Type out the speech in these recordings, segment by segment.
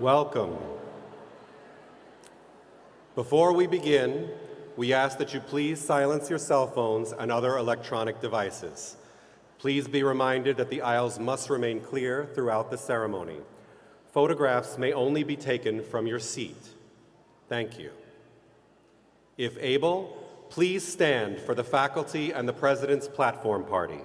Welcome. Before we begin, we ask that you please silence your cell phones and other electronic devices. Please be reminded that the aisles must remain clear throughout the ceremony. Photographs may only be taken from your seat. Thank you. If able, please stand for the faculty and the President's platform party.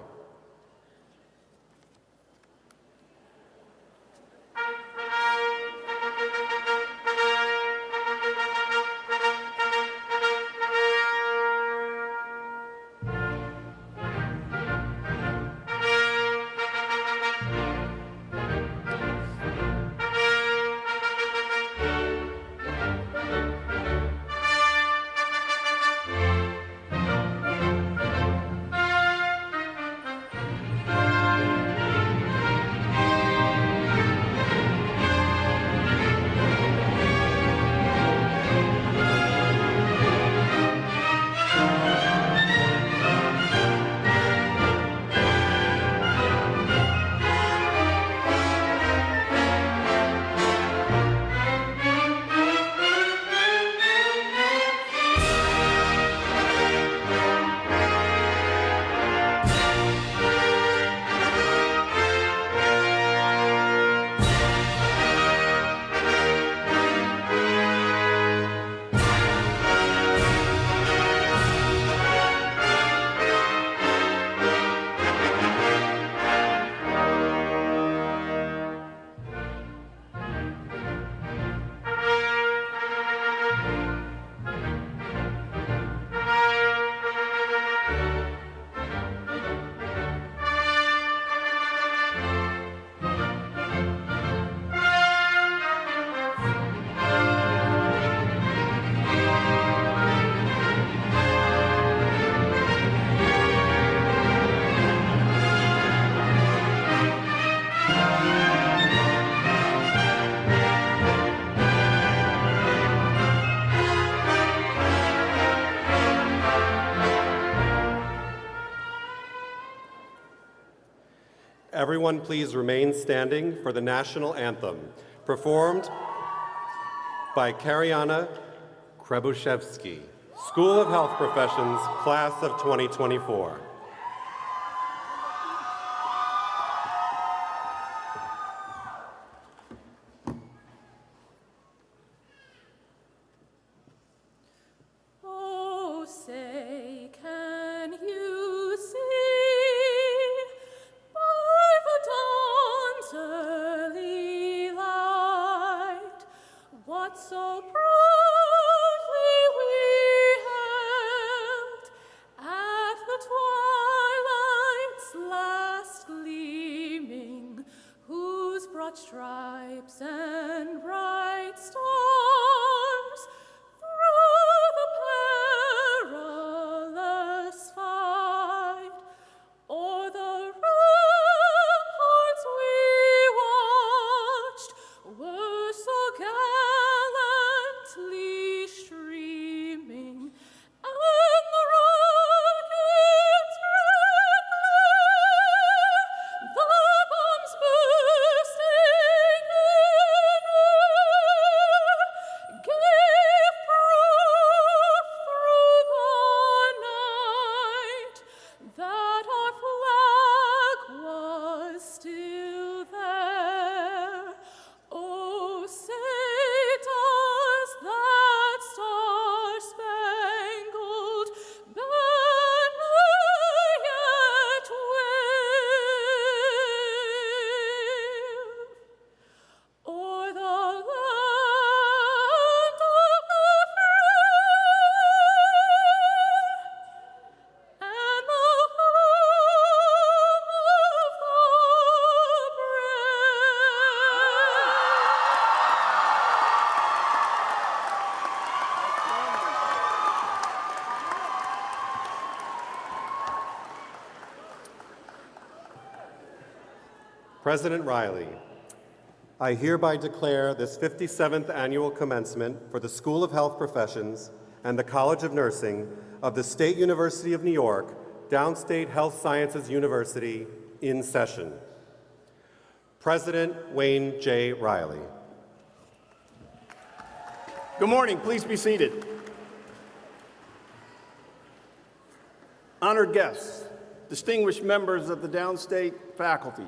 Everyone please remain standing for the national anthem, performed by Karyana Krebushevsky, School of Health Professions, Class of 2024. Stripes and bright stars through the perilous fight, o'er the ramparts we watched were so gallantly streaming, and the rockets red glare, the bombs bursting in air, gave proof through the night that our flag was still there. Oh, say does that star-spangled banner yet wave o'er the land of the free and the home of the President Riley, I hereby declare this 57th annual commencement for the School of Health Professions and the College of Nursing of the State University of New York, Downstate Health Sciences University in session. President Wayne J. Riley. Good morning. Please be seated. Honored guests, distinguished members of the Downstate faculty,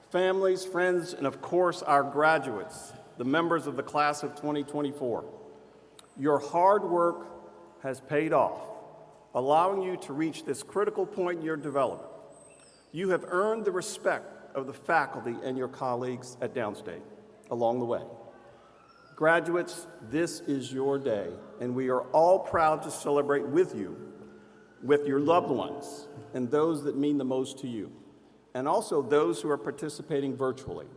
families, friends, and of course our graduates, the members of the class of 2024. Your hard work has paid off, allowing you to reach this critical point in your development. You have earned the respect of the faculty and your colleagues at Downstate along the way. Graduates, this is your day, and we are all proud to celebrate with you, with your loved ones, and those that mean the most to you, and also those who are participating virtually.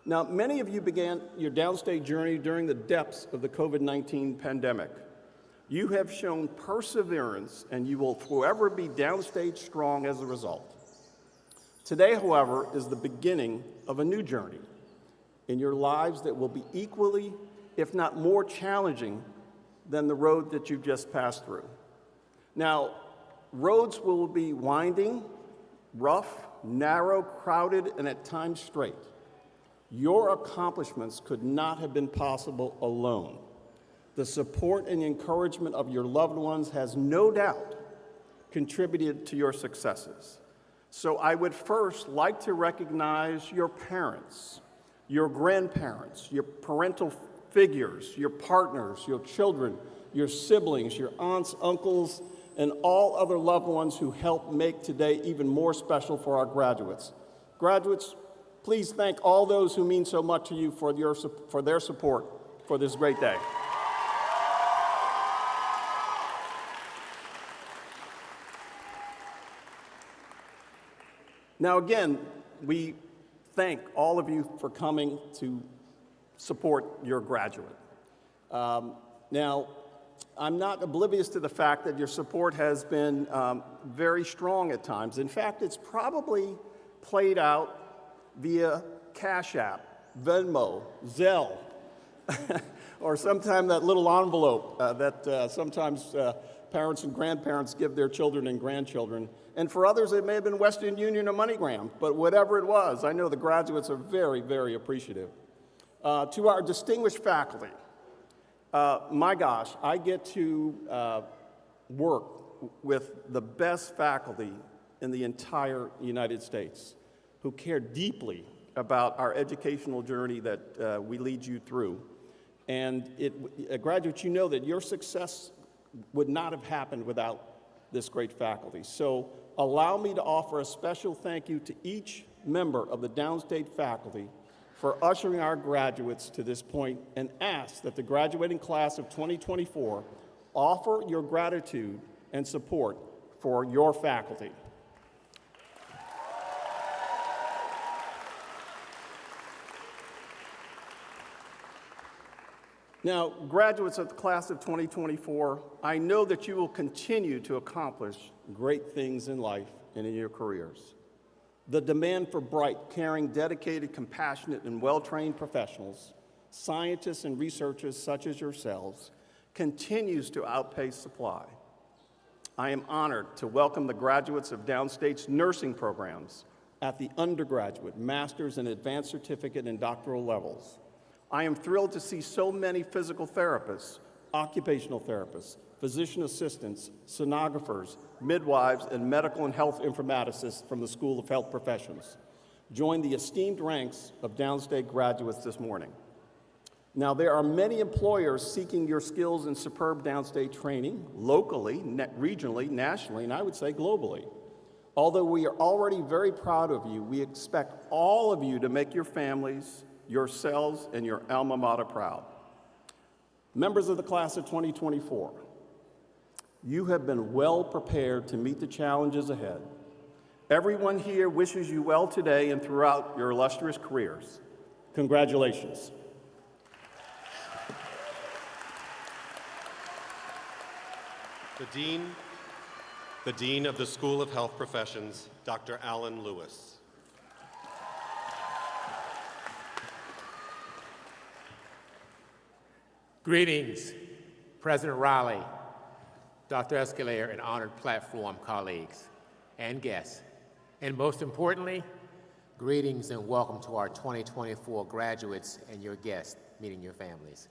Now, many of you began your Downstate journey during the depths of the COVID-19 pandemic. You have shown perseverance, and you will forever be Downstate strong as a result. Today, however, is the beginning of a new journey in your lives that will be equally, if not more challenging than the road that you've just passed through. Now, roads will be winding, rough, narrow, crowded, and at times straight. Your accomplishments could not have been possible alone. The support and encouragement of your loved ones has no doubt contributed to your successes. So I would first like to recognize your parents, your grandparents, your parental figures, your partners, your children, your siblings, your aunts, uncles, and all other loved ones who helped make today even more special for our graduates. Graduates, please thank all those who mean so much to you for their support for this great day. Now again, we thank all of you for coming to support your graduate. Now, I'm not oblivious to the fact that your support has been very strong at times. In fact, it's probably played out via Cash App, Venmo, Zelle, or sometime that little envelope that sometimes parents and grandparents give their children and grandchildren. And for others, it may have been Western Union or MoneyGram, but whatever it was, I know the graduates are very, very appreciative. To our distinguished faculty, my gosh, I get to work with the best faculty in the entire United States who care deeply about our educational journey that we lead you through. And graduates, you know that your success would not have happened without this great faculty. So allow me to offer a special thank you to each member of the Downstate faculty for ushering our graduates to this point, and ask that the graduating class of 2024 offer your gratitude and support for your faculty. Now, graduates of the class of 2024, I know that you will continue to accomplish great things in life and in your careers. The demand for bright, caring, dedicated, compassionate, and well-trained professionals, scientists and researchers such as yourselves, continues to outpace supply. I am honored to welcome the graduates of Downstate's nursing programs at the undergraduate, master's, and advanced certificate and doctoral levels. I am thrilled to see so many physical therapists, occupational therapists, physician assistants, sonographers, midwives, and medical and health informaticists from the School of Health Professions join the esteemed ranks of Downstate graduates this morning. Now, there are many employers seeking your skills in superb Downstate training, locally, regionally, nationally, and I would say globally. Although we are already very proud of you, we expect all of you to make your families, yourselves, and your alma mater proud. Members of the class of 2024, you have been well prepared to meet the challenges ahead. Everyone here wishes you well today and throughout your illustrious careers. Congratulations. The Dean of the School of Health Professions, Dr. Alan Lewis. Greetings, President Riley, Dr. Escalaire, and honored platform colleagues and guests. And most importantly, greetings and welcome to our 2024 graduates and your guests, meeting your families.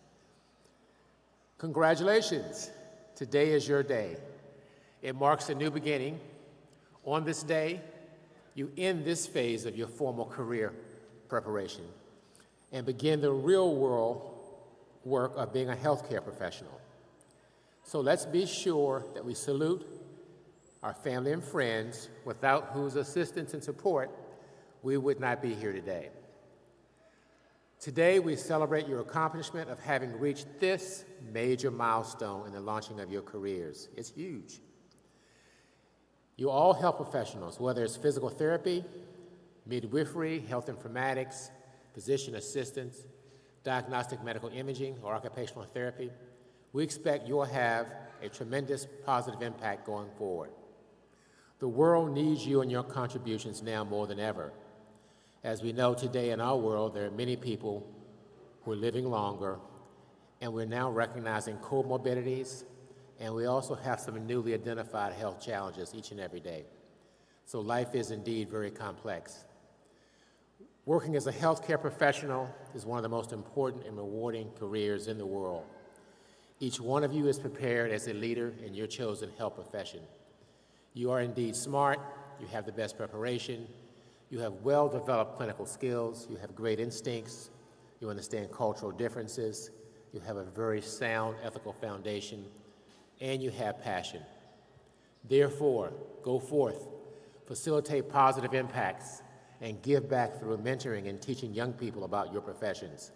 Congratulations. Today is your day. It marks a new beginning. On this day, you end this phase of your formal career preparation and begin the real world work of being a healthcare professional. So let's be sure that we salute our family and friends, without whose assistance and support we would not be here today. Today, we celebrate your accomplishment of having reached this major milestone in the launching of your careers. It's huge. You're all health professionals, whether it's physical therapy, midwifery, health informatics, physician assistants, diagnostic medical imaging, or occupational therapy. We expect you'll have a tremendous positive impact going forward. The world needs you and your contributions now more than ever. As we know today in our world, there are many people who are living longer, and we're now recognizing comorbidities, and we also have some newly identified health challenges each and every day. So life is indeed very complex. Working as a healthcare professional is one of the most important and rewarding careers in the world. Each one of you is prepared as a leader in your chosen health profession. You are indeed smart, you have the best preparation, you have well-developed clinical skills, you have great instincts, you understand cultural differences, you have a very sound ethical foundation, and you have passion. Therefore, go forth, facilitate positive impacts, and give back through mentoring and teaching young people about your professions.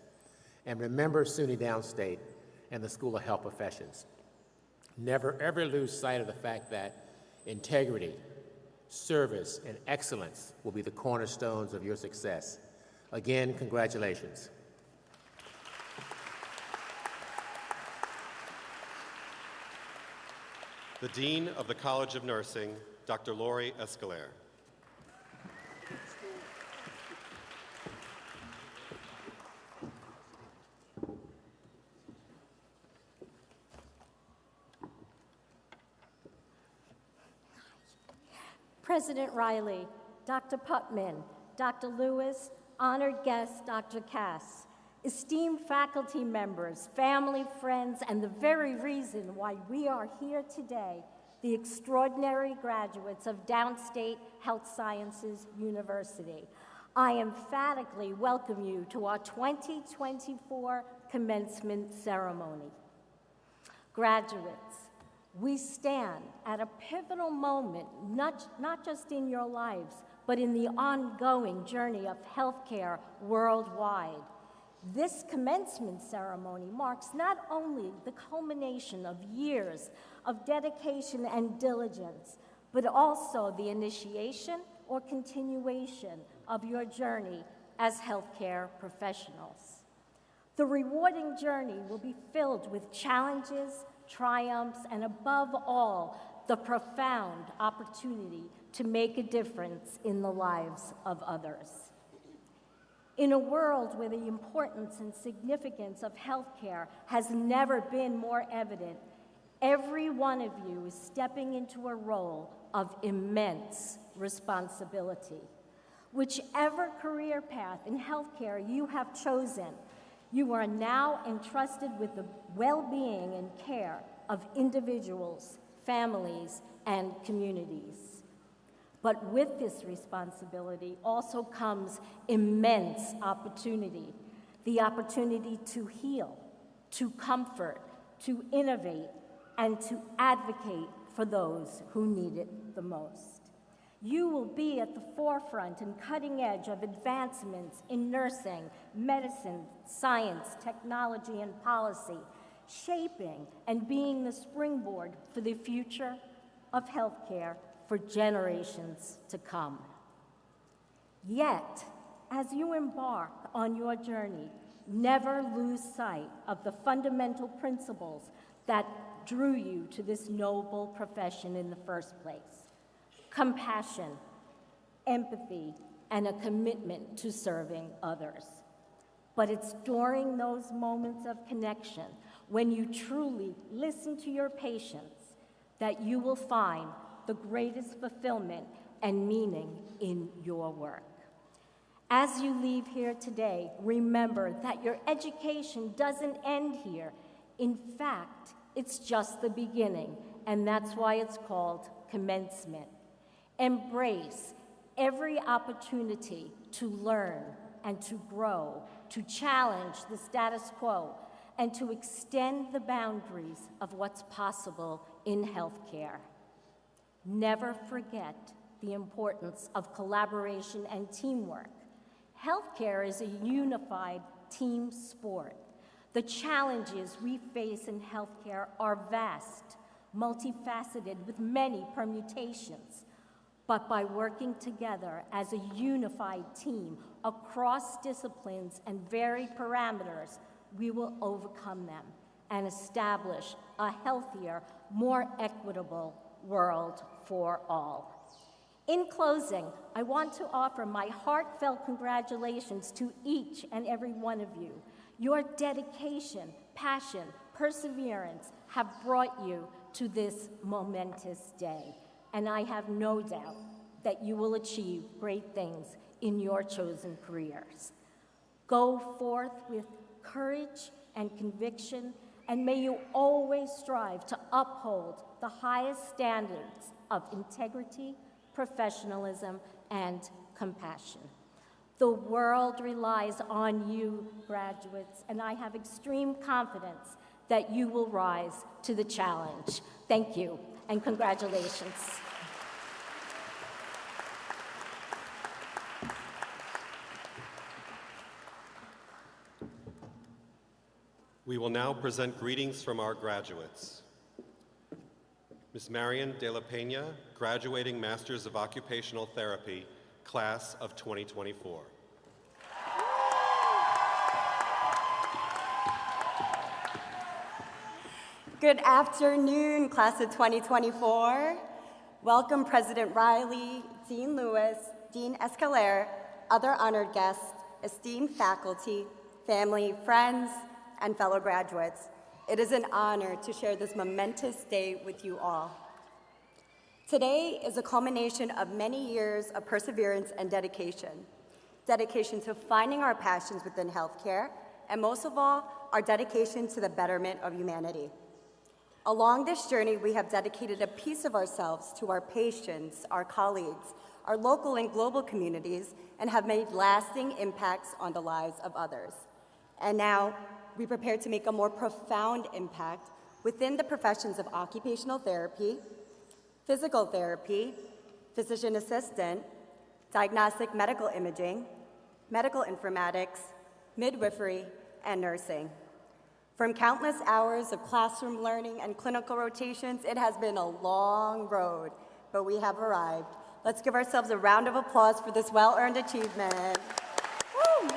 And remember SUNY Downstate and the School of Health Professions. Never ever lose sight of the fact that integrity, service, and excellence will be the cornerstones of your success. Again, congratulations. The Dean of the College of Nursing, Dr. Lori Escalaire. President Riley, Dr. Putman, Dr. Lewis, honored guest Dr. Cass, esteemed faculty members, family, friends, and the very reason why we are here today, the extraordinary graduates of Downstate Health Sciences University. I emphatically welcome you to our 2024 commencement ceremony. Graduates, we stand at a pivotal moment, not just in your lives, but in the ongoing journey of healthcare worldwide. This commencement ceremony marks not only the culmination of years of dedication and diligence, but also the initiation or continuation of your journey as healthcare professionals. The rewarding journey will be filled with challenges, triumphs, and above all, the profound opportunity to make a difference in the lives of others. In a world where the importance and significance of healthcare has never been more evident, every one of you is stepping into a role of immense responsibility. Whichever career path in healthcare you have chosen, you are now entrusted with the well-being and care of individuals, families, and communities. But with this responsibility also comes immense opportunity, the opportunity to heal, to comfort, to innovate, and to advocate for those who need it the most. You will be at the forefront and cutting edge of advancements in nursing, medicine, science, technology, and policy, shaping and being the springboard for the future of healthcare for generations to come. Yet, as you embark on your journey, never lose sight of the fundamental principles that drew you to this noble profession in the first place: compassion, empathy, and a commitment to serving others. But it's during those moments of connection, when you truly listen to your patients, that you will find the greatest fulfillment and meaning in your work. As you leave here today, remember that your education doesn't end here. In fact, it's just the beginning, and that's why it's called commencement. Embrace every opportunity to learn and to grow, to challenge the status quo, and to extend the boundaries of what's possible in healthcare. Never forget the importance of collaboration and teamwork. Healthcare is a unified team sport. The challenges we face in healthcare are vast, multifaceted, with many permutations. But by working together as a unified team across disciplines and varied parameters, we will overcome them and establish a healthier, more equitable world for all. In closing, I want to offer my heartfelt congratulations to each and every one of you. Your dedication, passion, perseverance have brought you to this momentous day, and I have no doubt that you will achieve great things in your chosen careers. Go forth with courage and conviction, and may you always strive to uphold the highest standards of integrity, professionalism, and compassion. The world relies on you, graduates, and I have extreme confidence that you will rise to the challenge. Thank you, and congratulations. We will now present greetings from our graduates. Ms. Marian De La Peña, graduating Masters of Occupational Therapy, Class of 2024. Good afternoon, Class of 2024. Welcome, President Riley, Dean Lewis, Dean Escalera, other honored guests, esteemed faculty, family, friends, and fellow graduates. It is an honor to share this momentous day with you all. Today is a culmination of many years of perseverance and dedication. Dedication to finding our passions within healthcare, and most of all, our dedication to the betterment of humanity. Along this journey, we have dedicated a piece of ourselves to our patients, our colleagues, our local and global communities, and have made lasting impacts on the lives of others. And now, we prepare to make a more profound impact within the professions of occupational therapy, physical therapy, physician assistant, diagnostic medical imaging, medical informatics, midwifery, and nursing. From countless hours of classroom learning and clinical rotations, it has been a long road, but we have arrived. Let's give ourselves a round of applause for this well-earned achievement. Woo!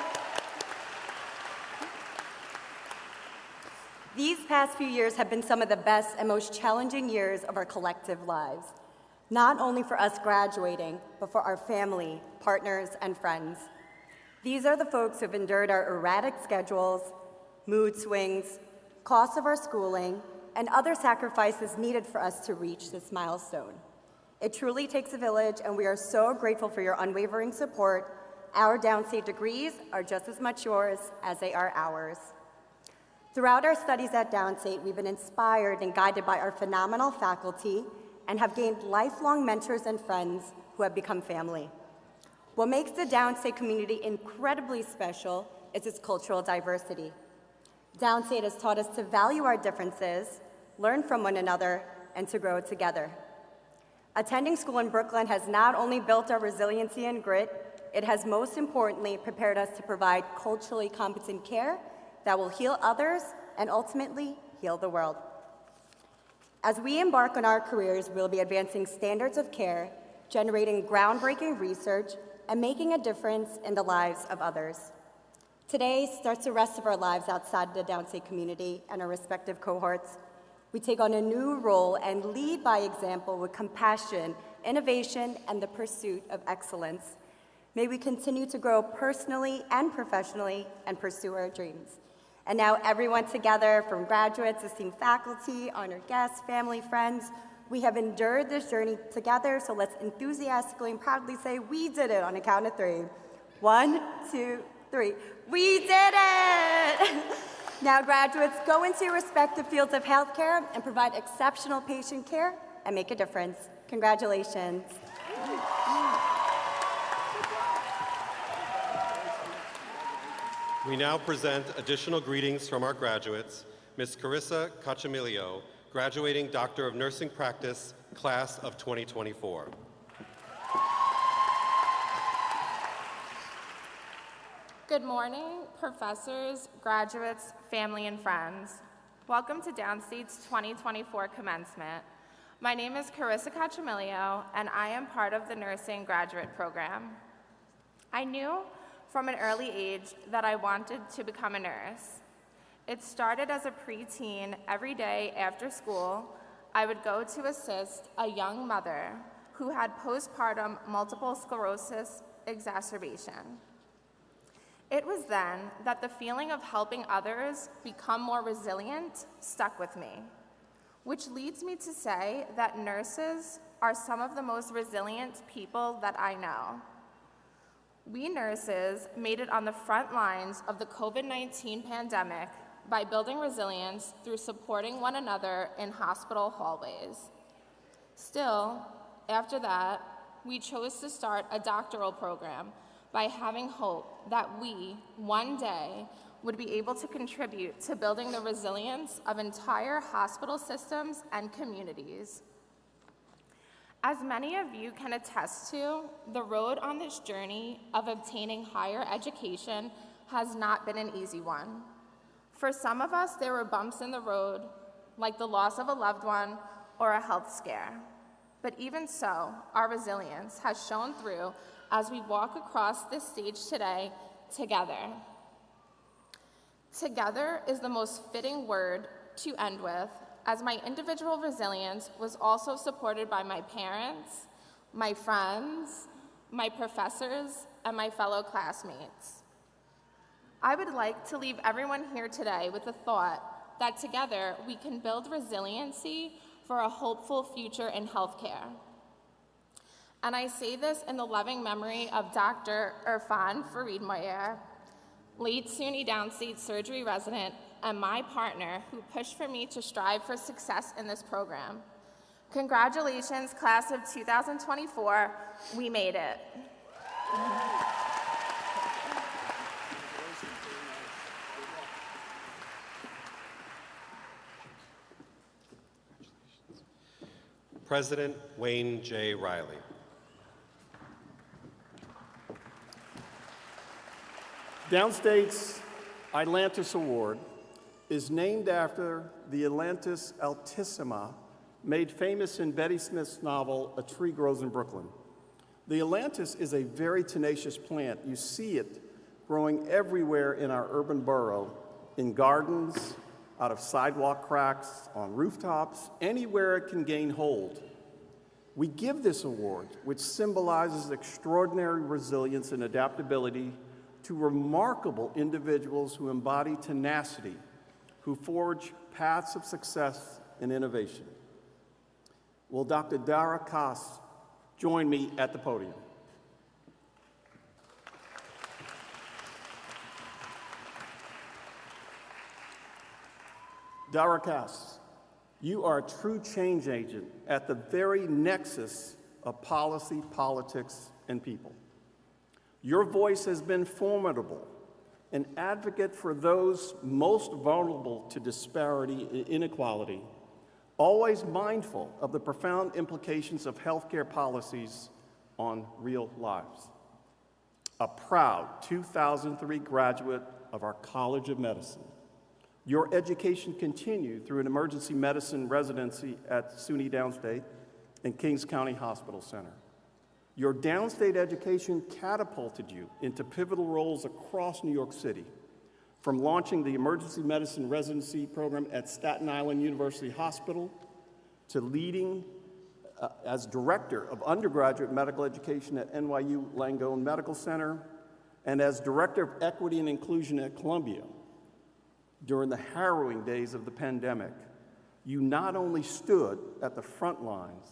These past few years have been some of the best and most challenging years of our collective lives, not only for us graduating, but for our family, partners, and friends. These are the folks who have endured our erratic schedules, mood swings, costs of our schooling, and other sacrifices needed for us to reach this milestone. It truly takes a village, and we are so grateful for your unwavering support. Our Downstate degrees are just as much yours as they are ours. Throughout our studies at Downstate, we've been inspired and guided by our phenomenal faculty and have gained lifelong mentors and friends who have become family. What makes the Downstate community incredibly special is its cultural diversity. Downstate has taught us to value our differences, learn from one another, and to grow together. Attending school in Brooklyn has not only built our resiliency and grit, it has most importantly prepared us to provide culturally competent care that will heal others and ultimately heal the world. As we embark on our careers, we'll be advancing standards of care, generating groundbreaking research, and making a difference in the lives of others. Today starts the rest of our lives outside the Downstate community and our respective cohorts. We take on a new role and lead by example with compassion, innovation, and the pursuit of excellence. May we continue to grow personally and professionally and pursue our dreams. And now everyone together, from graduates, esteemed faculty, honored guests, family, friends, we have endured this journey together, so let's enthusiastically and proudly say, we did it on a count of 3. 1, 2, 3. We did it! Now, graduates, go into your respective fields of healthcare and provide exceptional patient care and make a difference. Congratulations. We now present additional greetings from our graduates. Ms. Carissa Cachamilio, graduating Doctor of Nursing Practice, Class of 2024. Good morning, professors, graduates, family, and friends. Welcome to Downstate's 2024 Commencement. My name is Carissa Cachamilio, and I am part of the nursing graduate program. I knew from an early age that I wanted to become a nurse. It started as a preteen. Every day after school, I would go to assist a young mother who had postpartum multiple sclerosis exacerbation. It was then that the feeling of helping others become more resilient stuck with me, which leads me to say that nurses are some of the most resilient people that I know. We nurses made it on the front lines of the COVID-19 pandemic by building resilience through supporting one another in hospital hallways. Still, after that, we chose to start a doctoral program by having hope that we, one day, would be able to contribute to building the resilience of entire hospital systems and communities. As many of you can attest to, the road on this journey of obtaining higher education has not been an easy one. For some of us, there were bumps in the road, like the loss of a loved one or a health scare. But even so, our resilience has shown through as we walk across this stage today together. Together is the most fitting word to end with, as my individual resilience was also supported by my parents, my friends, my professors, and my fellow classmates. I would like to leave everyone here today with the thought that together we can build resiliency for a hopeful future in healthcare. And I say this in the loving memory of Dr. Irfan Farid-Moyer, late SUNY Downstate surgery resident and my partner who pushed for me to strive for success in this program. Congratulations, class of 2024, we made it. President Wayne J. Riley. Downstate's Atlantis Award is named after the Atlantis Altissima, made famous in Betty Smith's novel, A Tree Grows in Brooklyn. The Atlantis is a very tenacious plant. You see it growing everywhere in our urban borough, in gardens, out of sidewalk cracks, on rooftops, anywhere it can gain hold. We give this award, which symbolizes extraordinary resilience and adaptability, to remarkable individuals who embody tenacity, who forge paths of success and innovation. Will Dr. Dara Kass join me at the podium? Dara Kass, you are a true change agent at the very nexus of policy, politics, and people. Your voice has been formidable, an advocate for those most vulnerable to disparity and inequality, always mindful of the profound implications of healthcare policies on real lives. A proud 2003 graduate of our College of Medicine. Your education continued through an emergency medicine residency at SUNY Downstate and Kings County Hospital Center. Your downstate education catapulted you into pivotal roles across New York City, from launching the emergency medicine residency program at Staten Island University Hospital to leading as director of undergraduate medical education at NYU Langone Medical Center and as director of equity and inclusion at Columbia. During the harrowing days of the pandemic, you not only stood at the front lines,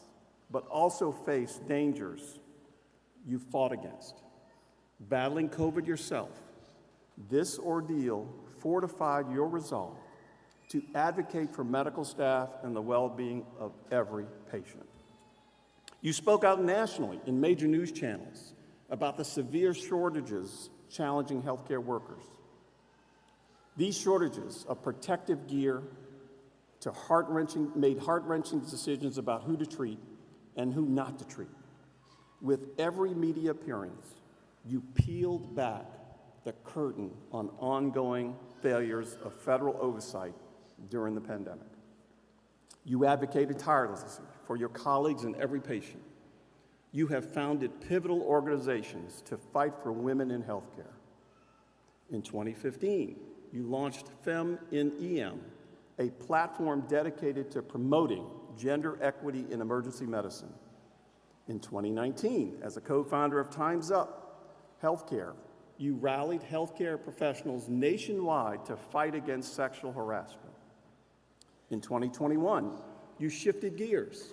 but also faced dangers you fought against. Battling COVID yourself, this ordeal fortified your resolve to advocate for medical staff and the well-being of every patient. You spoke out nationally in major news channels about the severe shortages challenging healthcare workers. These shortages of protective gear made heart-wrenching decisions about who to treat and who not to treat. With every media appearance, you peeled back the curtain on ongoing failures of federal oversight during the pandemic. You advocated tirelessly for your colleagues and every patient. You have founded pivotal organizations to fight for women in healthcare. In 2015, you launched Fem in EM, a platform dedicated to promoting gender equity in emergency medicine. In 2019, as a co-founder of Time's Up Healthcare, you rallied healthcare professionals nationwide to fight against sexual harassment. In 2021, you shifted gears.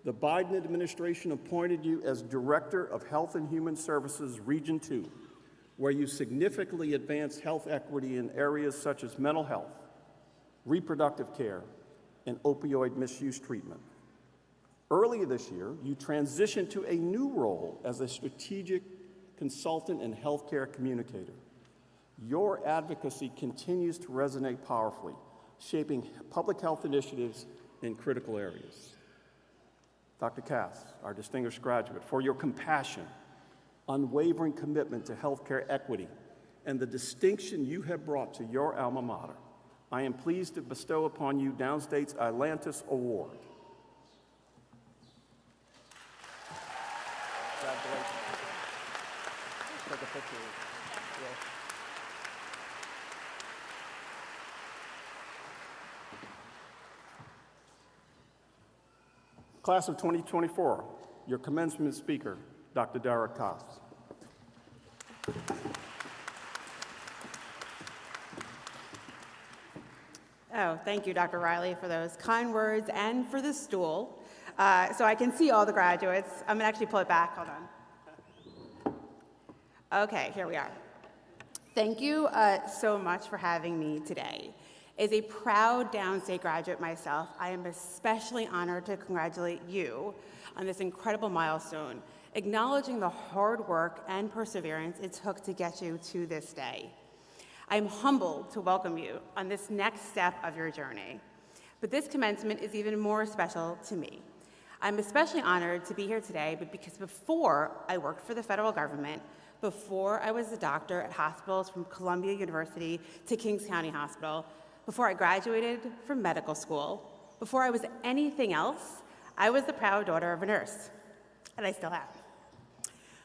The Biden administration appointed you as Director of Health and Human Services Region 2, where you significantly advanced health equity in areas such as mental health, reproductive care, and opioid misuse treatment. Earlier this year, you transitioned to a new role as a strategic consultant and healthcare communicator. Your advocacy continues to resonate powerfully, shaping public health initiatives in critical areas. Dr. Cass, our distinguished graduate, for your compassion, unwavering commitment to healthcare equity, and the distinction you have brought to your alma mater, I am pleased to bestow upon you Downstate's Atlantis Award. Congratulations. Take a picture. Yeah. Class of 2024, your commencement speaker, Dr. Derek Koss. Oh, thank you, Dr. Riley, for those kind words and for the stool. So I can see all the graduates. I'm gonna actually pull it back, hold on. Okay, here we are. Thank you so much for having me today. As a proud Downstate graduate myself, I am especially honored to congratulate you on this incredible milestone, acknowledging the hard work and perseverance it took to get you to this day. I'm humbled to welcome you on this next step of your journey. But this commencement is even more special to me. I'm especially honored to be here today because before I worked for the federal government, before I was a doctor at hospitals from Columbia University to Kings County Hospital, before I graduated from medical school, before I was anything else, I was the proud daughter of a nurse, and I still am.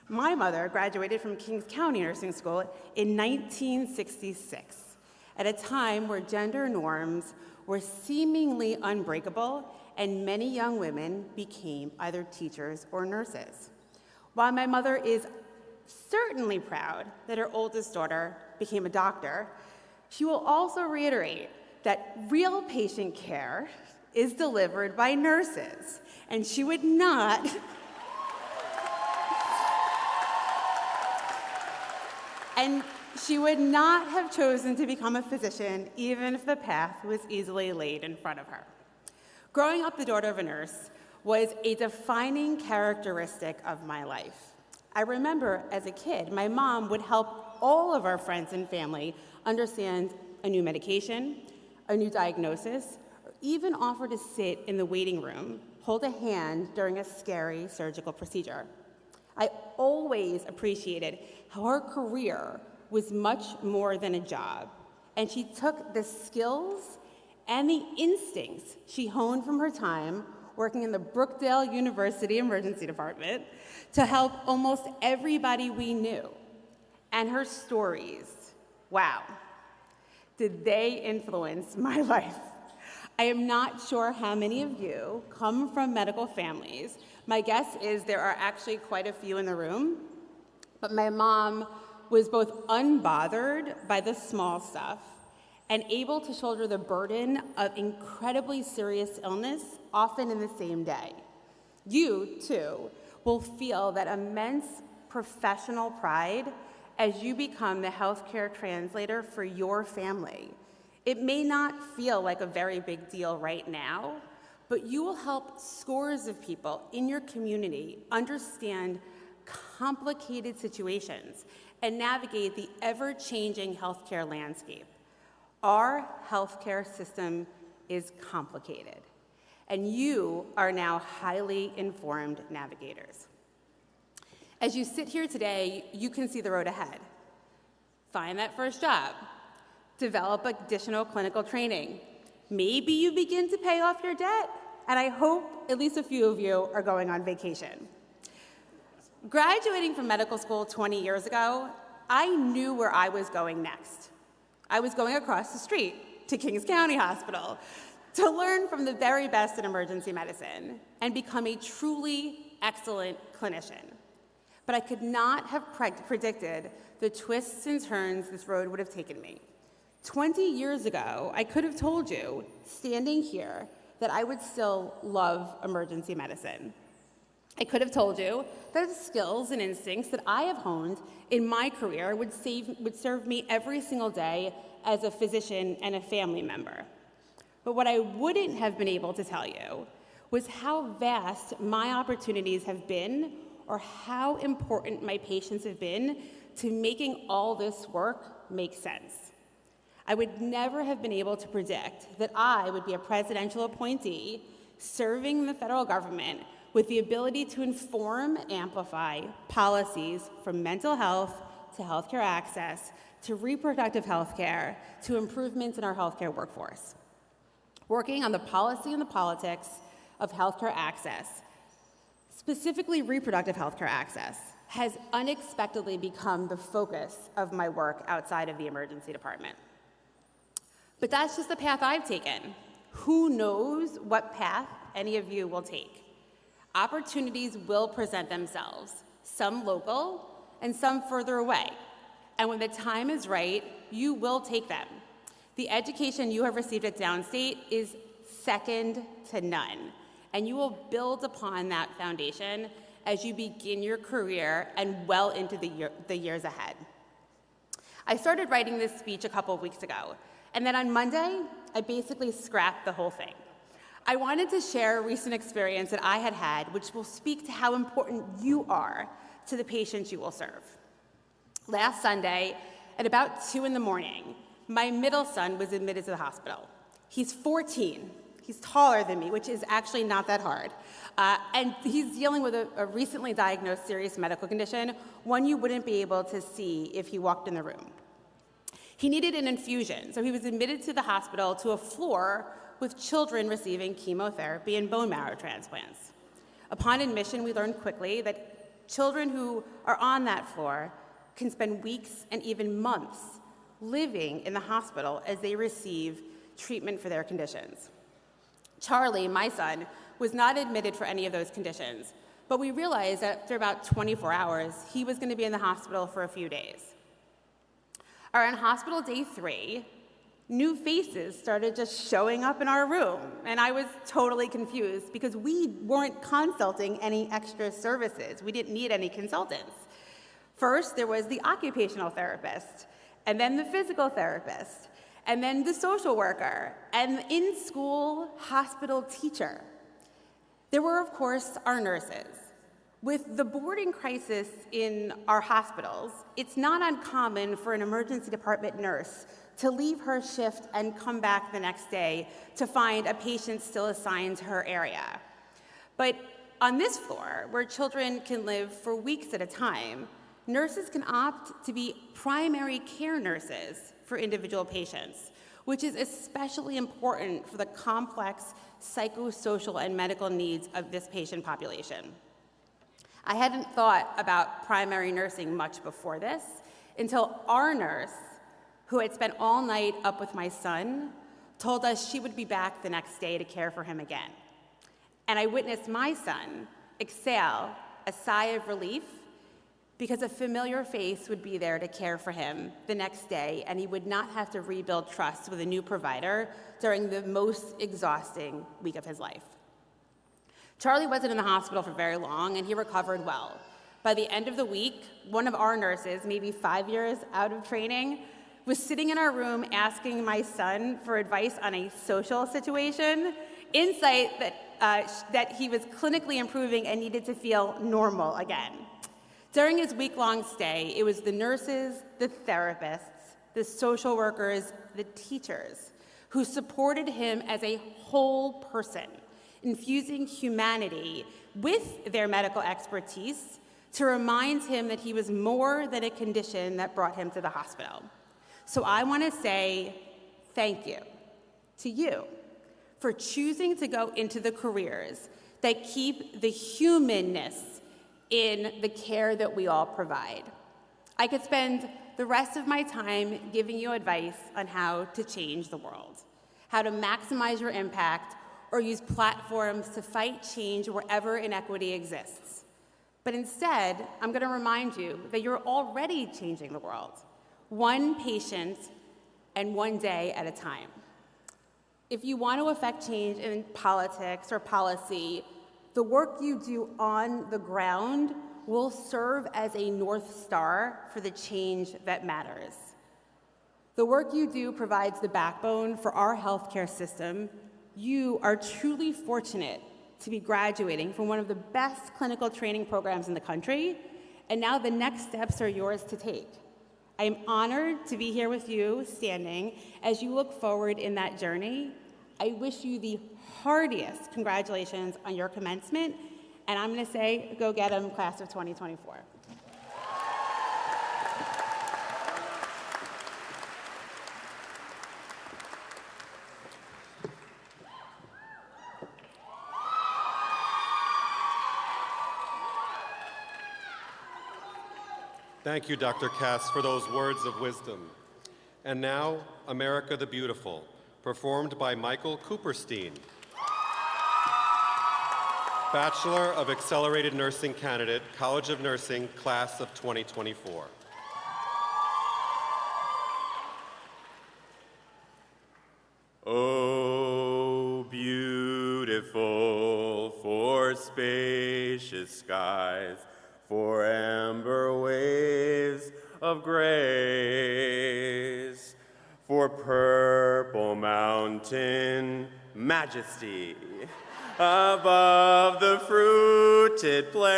My mother graduated from Kings County Nursing School in 1966, at a time where gender norms were seemingly unbreakable and many young women became either teachers or nurses. While my mother is certainly proud that her oldest daughter became a doctor, she will also reiterate that real patient care is delivered by nurses, and she would not have chosen to become a physician even if the path was easily laid in front of her. Growing up the daughter of a nurse was a defining characteristic of my life. I remember as a kid, my mom would help all of our friends and family understand a new medication, a new diagnosis, or even offer to sit in the waiting room, hold a hand during a scary surgical procedure. I always appreciated how her career was much more than a job, and she took the skills and the instincts she honed from her time working in the Brookdale University Emergency Department to help almost everybody we knew. And her stories, wow, did they influence my life. I am not sure how many of you come from medical families. My guess is there are actually quite a few in the room, but my mom was both unbothered by the small stuff and able to shoulder the burden of incredibly serious illness, often in the same day. You, too, will feel that immense professional pride as you become the healthcare translator for your family. It may not feel like a very big deal right now, but you will help scores of people in your community understand complicated situations and navigate the ever-changing healthcare landscape. Our healthcare system is complicated, and you are now highly informed navigators. As you sit here today, you can see the road ahead. Find that first job. Develop additional clinical training. Maybe you begin to pay off your debt, and I hope at least a few of you are going on vacation. Graduating from medical school 20 years ago, I knew where I was going next. I was going across the street to Kings County Hospital to learn from the very best in emergency medicine and become a truly excellent clinician. But I could not have predicted the twists and turns this road would have taken me. 20 years ago, I could have told you, standing here, that I would still love emergency medicine. I could have told you that the skills and instincts that I have honed in my career would serve me every single day as a physician and a family member. But what I wouldn't have been able to tell you was how vast my opportunities have been, or how important my patients have been to making all this work make sense. I would never have been able to predict that I would be a presidential appointee serving the federal government with the ability to inform and amplify policies from mental health to healthcare access to reproductive healthcare to improvements in our healthcare workforce. Working on the policy and the politics of healthcare access, specifically reproductive healthcare access, has unexpectedly become the focus of my work outside of the emergency department. But that's just the path I've taken. Who knows what path any of you will take? Opportunities will present themselves, some local and some further away. And when the time is right, you will take them. The education you have received at Downstate is second to none, and you will build upon that foundation as you begin your career and well into the years ahead. I started writing this speech a couple of weeks ago, and then on Monday, I basically scrapped the whole thing. I wanted to share a recent experience that I had, which will speak to how important you are to the patients you will serve. Last Sunday, at about 2 in the morning, my middle son was admitted to the hospital. He's 14. He's taller than me, which is actually not that hard. And he's dealing with a recently diagnosed serious medical condition, one you wouldn't be able to see if he walked in the room. He needed an infusion, so he was admitted to the hospital to a floor with children receiving chemotherapy and bone marrow transplants. Upon admission, we learned quickly that children who are on that floor can spend weeks and even months living in the hospital as they receive treatment for their conditions. Charlie, my son, was not admitted for any of those conditions, but we realized that after about 24 hours, he was going to be in the hospital for a few days. On hospital day 3, new faces started just showing up in our room, and I was totally confused because we weren't consulting any extra services. We didn't need any consultants. First, there was the occupational therapist, and then the physical therapist, and then the social worker, and the in-school hospital teacher. There were, of course, our nurses. With the boarding crisis in our hospitals, it's not uncommon for an emergency department nurse to leave her shift and come back the next day to find a patient still assigned to her area. But on this floor, where children can live for weeks at a time, nurses can opt to be primary care nurses for individual patients, which is especially important for the complex psychosocial and medical needs of this patient population. I hadn't thought about primary nursing much before this until our nurse, who had spent all night up with my son, told us she would be back the next day to care for him again. And I witnessed my son exhale a sigh of relief because a familiar face would be there to care for him the next day, and he would not have to rebuild trust with a new provider during the most exhausting week of his life. Charlie wasn't in the hospital for very long, and he recovered well. By the end of the week, one of our nurses, maybe 5 years out of training, was sitting in our room asking my son for advice on a social situation, insight that he was clinically improving and needed to feel normal again. During his week-long stay, it was the nurses, the therapists, the social workers, the teachers who supported him as a whole person, infusing humanity with their medical expertise to remind him that he was more than a condition that brought him to the hospital. So I want to say thank you to you for choosing to go into the careers that keep the humanness in the care that we all provide. I could spend the rest of my time giving you advice on how to change the world, how to maximize your impact, or use platforms to fight change wherever inequity exists. But instead, I'm going to remind you that you're already changing the world, one patient and one day at a time. If you want to affect change in politics or policy, the work you do on the ground will serve as a North Star for the change that matters. The work you do provides the backbone for our healthcare system. You are truly fortunate to be graduating from one of the best clinical training programs in the country, and now the next steps are yours to take. I am honored to be here with you, standing, as you look forward in that journey. I wish you the heartiest congratulations on your commencement, and I'm going to say, go get them, class of 2024. Thank you, Dr. Cass, for those words of wisdom. And now, America the Beautiful, performed by Michael Cooperstein, Bachelor of Accelerated Nursing candidate, College of Nursing, class of 2024. Oh, beautiful for spacious skies, for amber waves of grace, for purple mountain majesty above the fruited plain.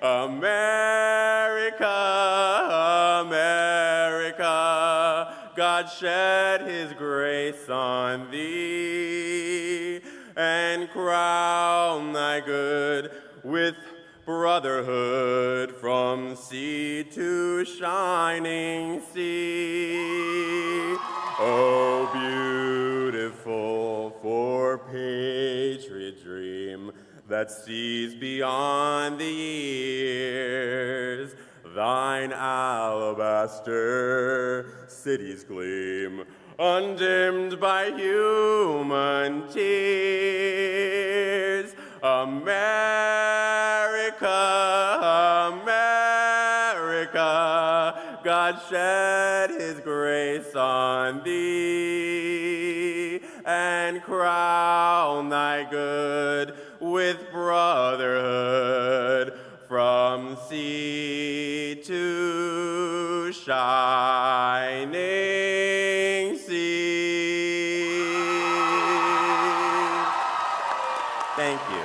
America, America, God shed his grace on thee and crown thy good with brotherhood from sea to shining sea. Oh, beautiful for patriot dream that sees beyond the years, thine alabaster cities gleam, undimmed by human tears. America, America, God shed his grace on thee and crown thy good with brotherhood from sea to shining sea. Thank you.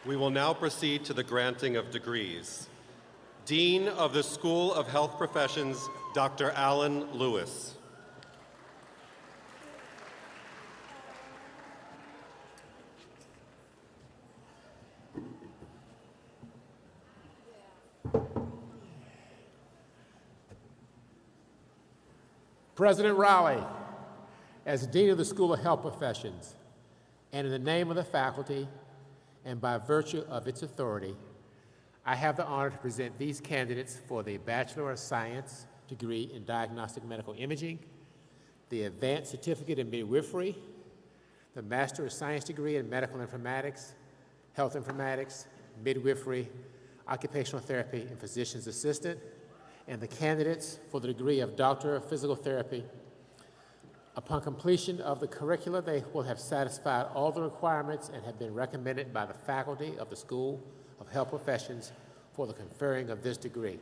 We will now proceed to the granting of degrees. Dean of the School of Health Professions, Dr. Alan Lewis. President Raleigh, as Dean of the School of Health Professions, and in the name of the faculty, and by virtue of its authority, I have the honor to present these candidates for the Bachelor of Science degree in Diagnostic Medical Imaging, the Advanced Certificate in Midwifery, the Master of Science degree in Medical Informatics, Health Informatics, Midwifery, Occupational Therapy, and Physician's Assistant, and the candidates for the degree of Doctor of Physical Therapy. Upon completion of the curricula, they will have satisfied all the requirements and have been recommended by the faculty of the School of Health Professions for the conferring of this degree.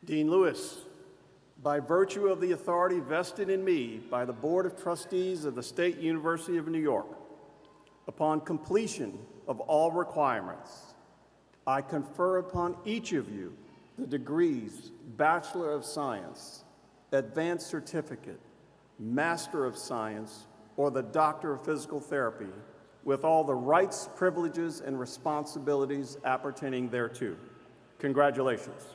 Dean Lewis, by virtue of the authority vested in me by the Board of Trustees of the State University of New York, upon completion of all requirements, I confer upon each of you the degrees Bachelor of Science, Advanced Certificate, Master of Science, or the Doctor of Physical Therapy, with all the rights, privileges, and responsibilities appertaining thereto. Congratulations.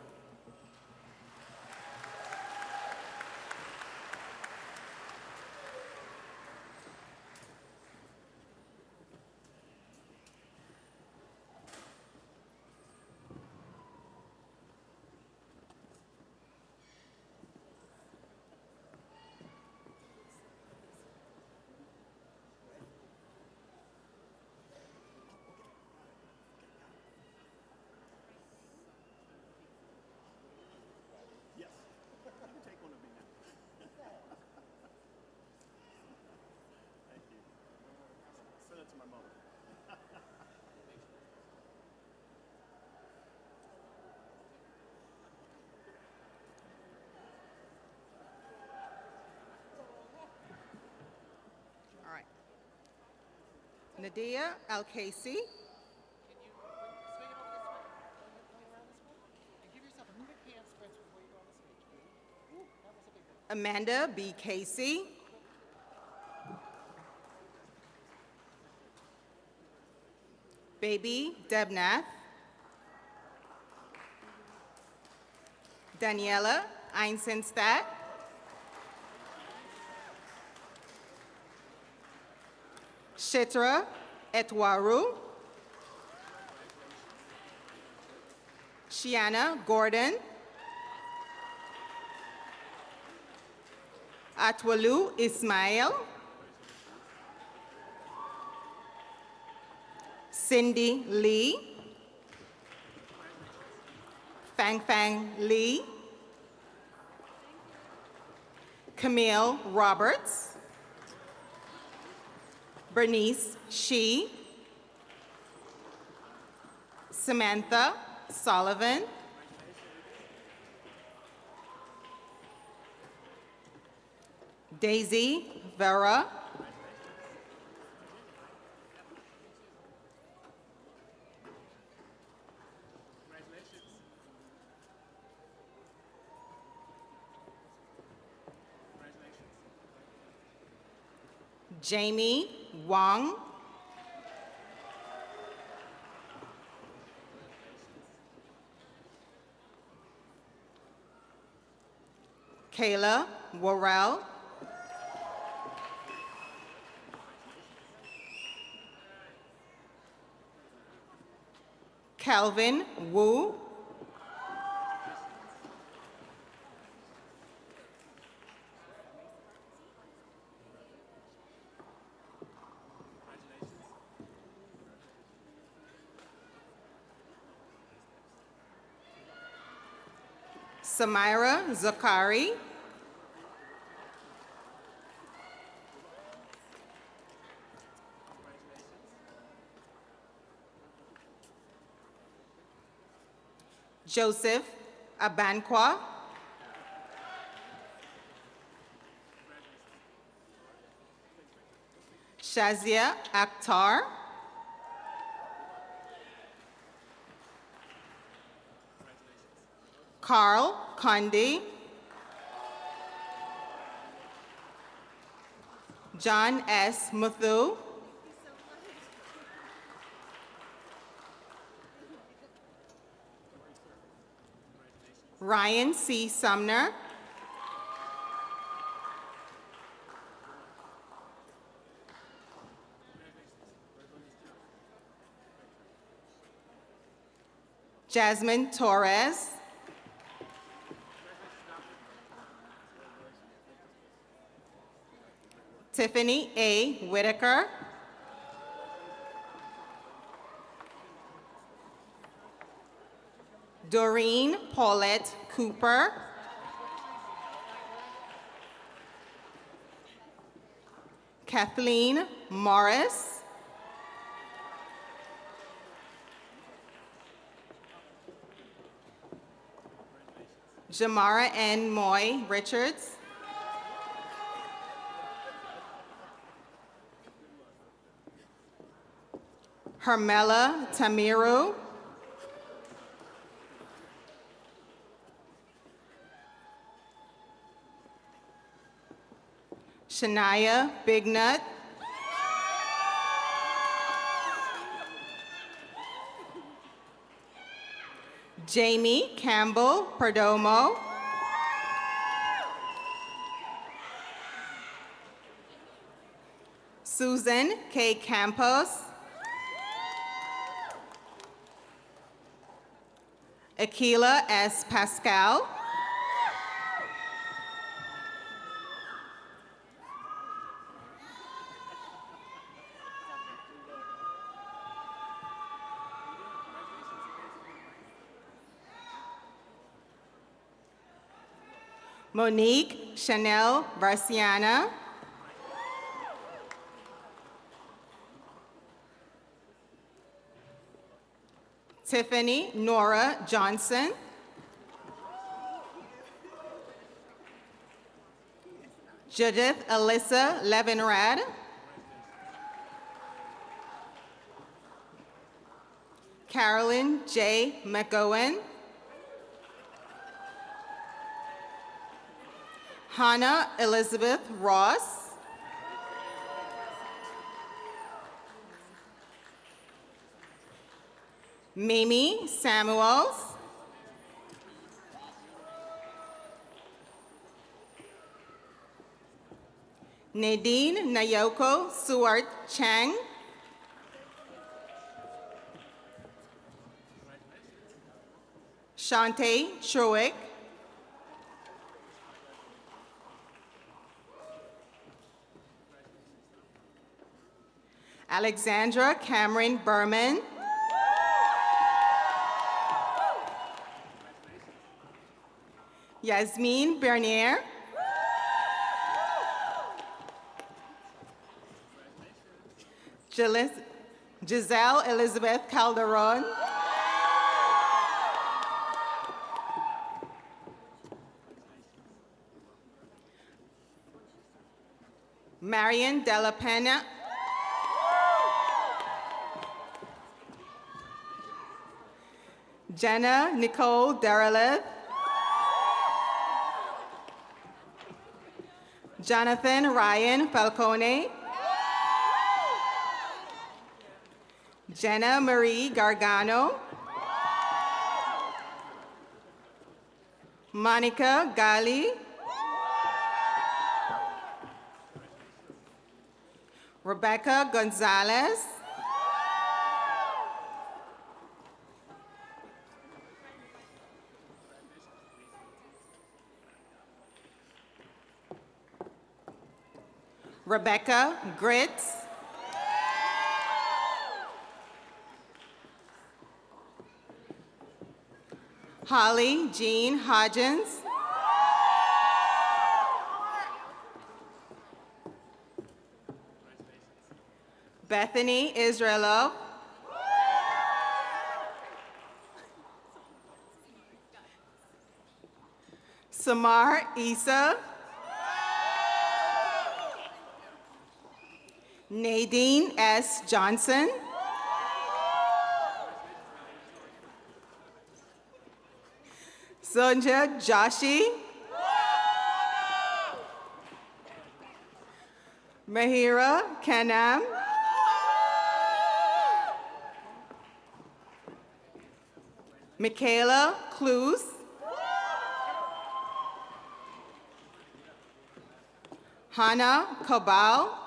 All right. Nadia Al-Casey. Amanda B. Casey. Baby Debnath. Daniela Einsenstadt. Shitra Etwaru. Shiana Gordon. Atwalu Ismail. Cindy Lee. Fang Fang Lee. Camille Roberts. Bernice Shi. Samantha Sullivan. Daisy Vera. Jamie Wang. Kayla Worrell. Calvin Wu. Samira Zakari. Joseph Abankwa. Shazia Akhtar. Carl Condi. John S. Muthu. Ryan C. Sumner. Jasmine Torres. Tiffany A. Whitaker. Doreen Paulette Cooper, Kathleen Morris, Jamara N. Moy Richards, Hermela Tamiru, Shania Bignut, Jamie Campbell Perdomo, Susan K. Campos, Akila S. Pascal, Monique Chanel Varciana, Tiffany Nora Johnson, Judith Alyssa Levinrad, Carolyn J. McGowan, Hannah Elizabeth Ross, Mimi Samuels, Nadine Nayoko Suart Chang, Shantae Truick, Alexandra Cameron Berman, Yasmin Bernier, Giselle Elizabeth Calderon, Marian Della Pena, Jenna Nicole Derelith, Jonathan Ryan Falcone, Jenna Marie Gargano, Monica Gali, Rebecca Gonzalez, Rebecca Gritz, Holly Jean Hodgins, Bethany Israelov, Samar Isa, Nadine S. Johnson, Sonja Joshi, Mahira Kanam, Michaela Clues, Hannah Kabal,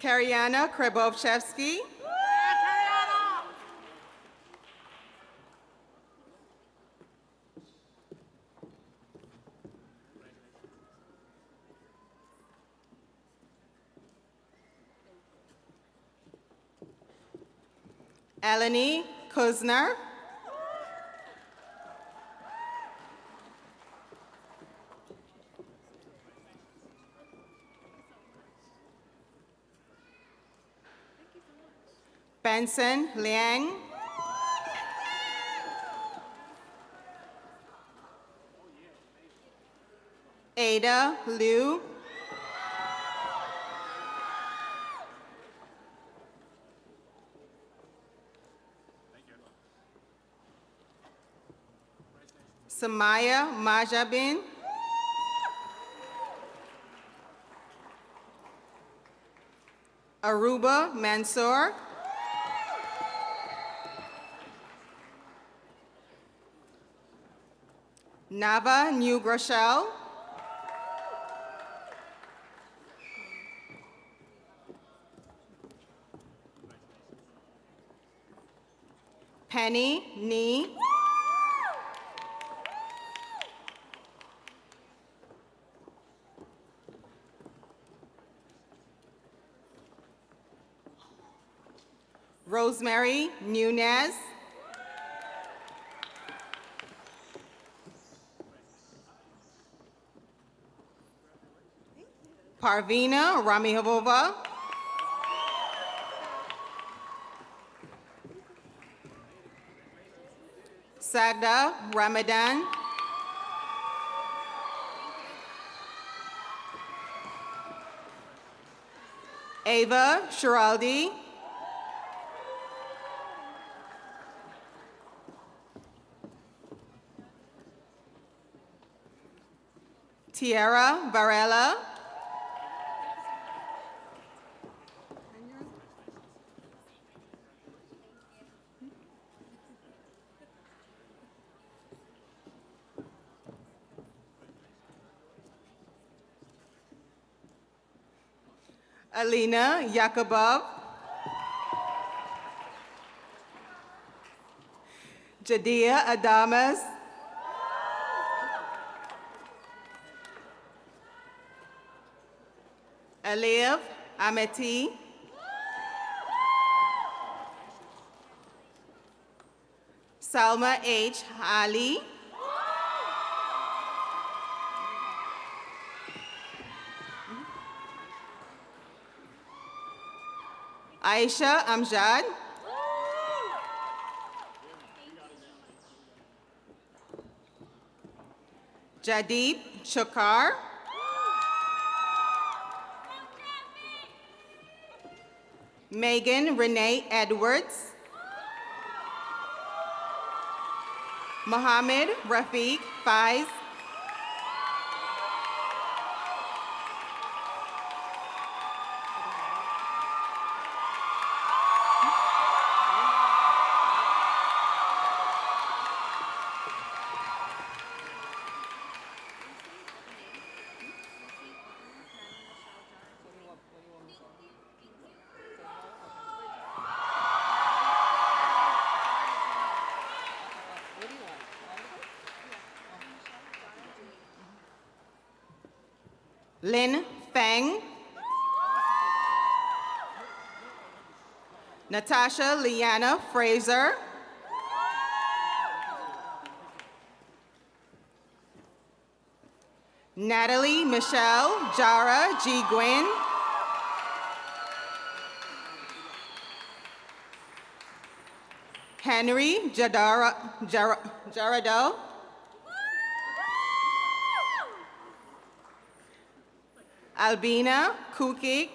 Karyana Krebovchevsky, Eleni Kuzner, Benson Liang, Ada Liu, Samaya Majabin, Aruba Mansour, Nava New Rochelle, Penny Ni, Rosemary Nunez, Parvina Ramihovova, Sagda Ramadan, Ava Shiraldi, Tierra Varela, Alina Yakubov, Jadia Adamas, Aliv Ameti, Salma H. Ali, Aisha Amjad, Jadid Chokar, Megan Renee Edwards, Mohammed Rafiq Faiz, Lin Feng, Natasha Liana Fraser, Natalie Michelle Jara G. Gwynn, Henry Jarado, Albina Kukik,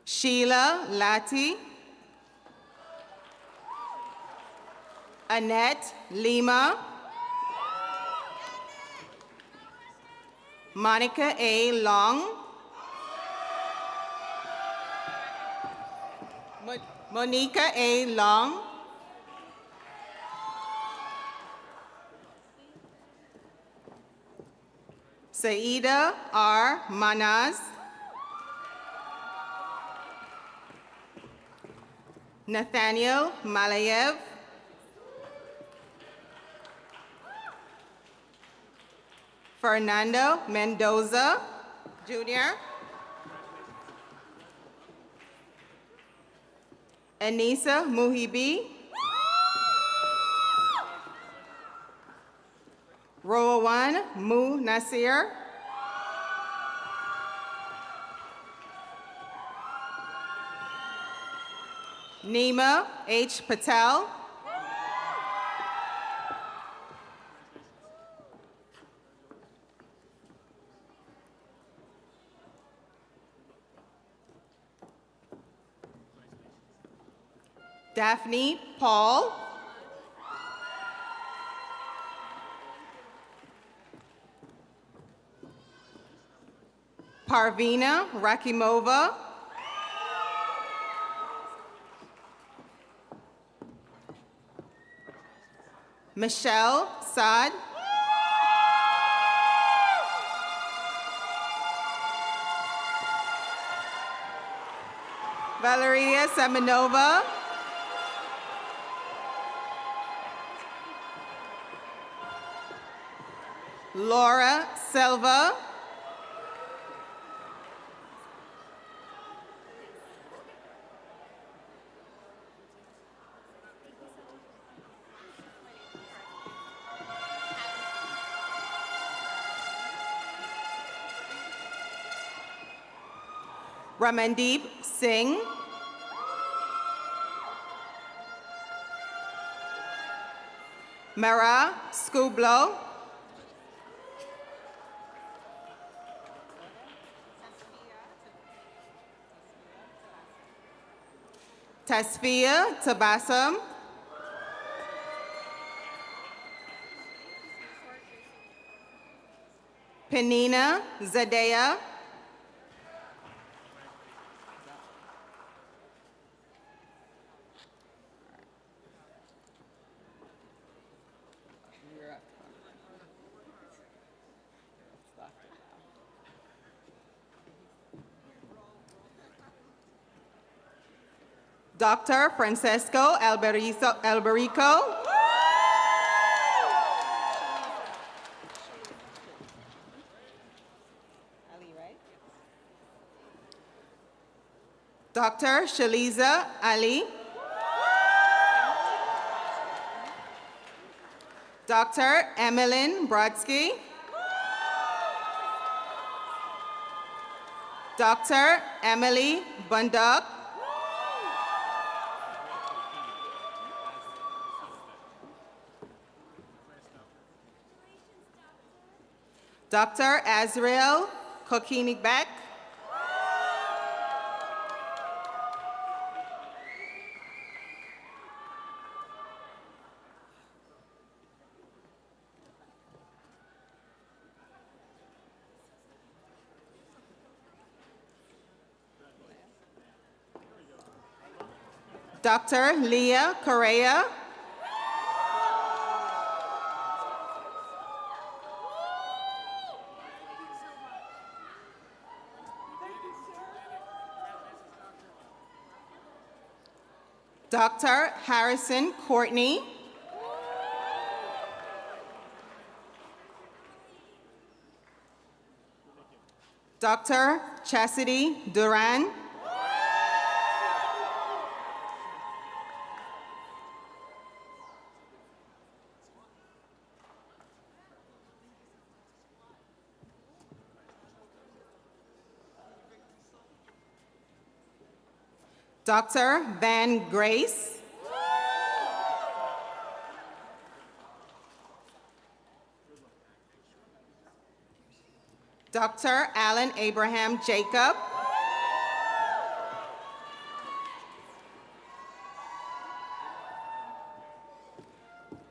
Sheila Lati, Annette Lima, Monica A. Long, Monica A. Long, Saida R. Manaz, Nathaniel Malayev, Fernando Mendoza, Jr. Anissa Muhibi. Rowan Mu Nasir. Nima H. Patel. Daphne Paul. Parvina Rakimova. Michelle Saad. Valeria Semenova. Laura Silva. Ramandeep Singh. Mara Scublo. Tasfia Tabassum. Penina Zadea. Dr. Francesco Alberico. Dr. Shaliza Ali. Dr. Emmeline Brodsky. Dr. Emily Bunduck. Dr. Azrael Kokini-Beck. Dr. Leah Correa. Dr. Harrison Courtney. Dr. Chastity Duran. Dr. Van Grace. Dr. Alan Abraham Jacob.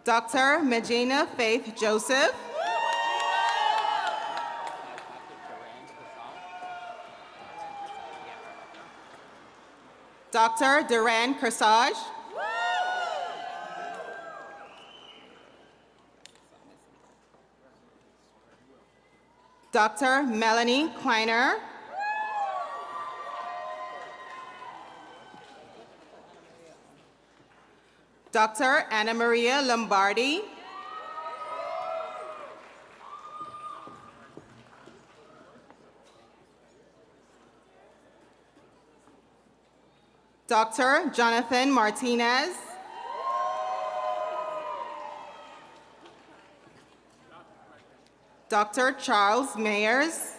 Dr. Magina Faith Joseph. Dr. Duran Kersage. Dr. Melanie Kleiner. Dr. Anna Maria Lombardi. Dr. Jonathan Martinez. Dr. Charles Mayers.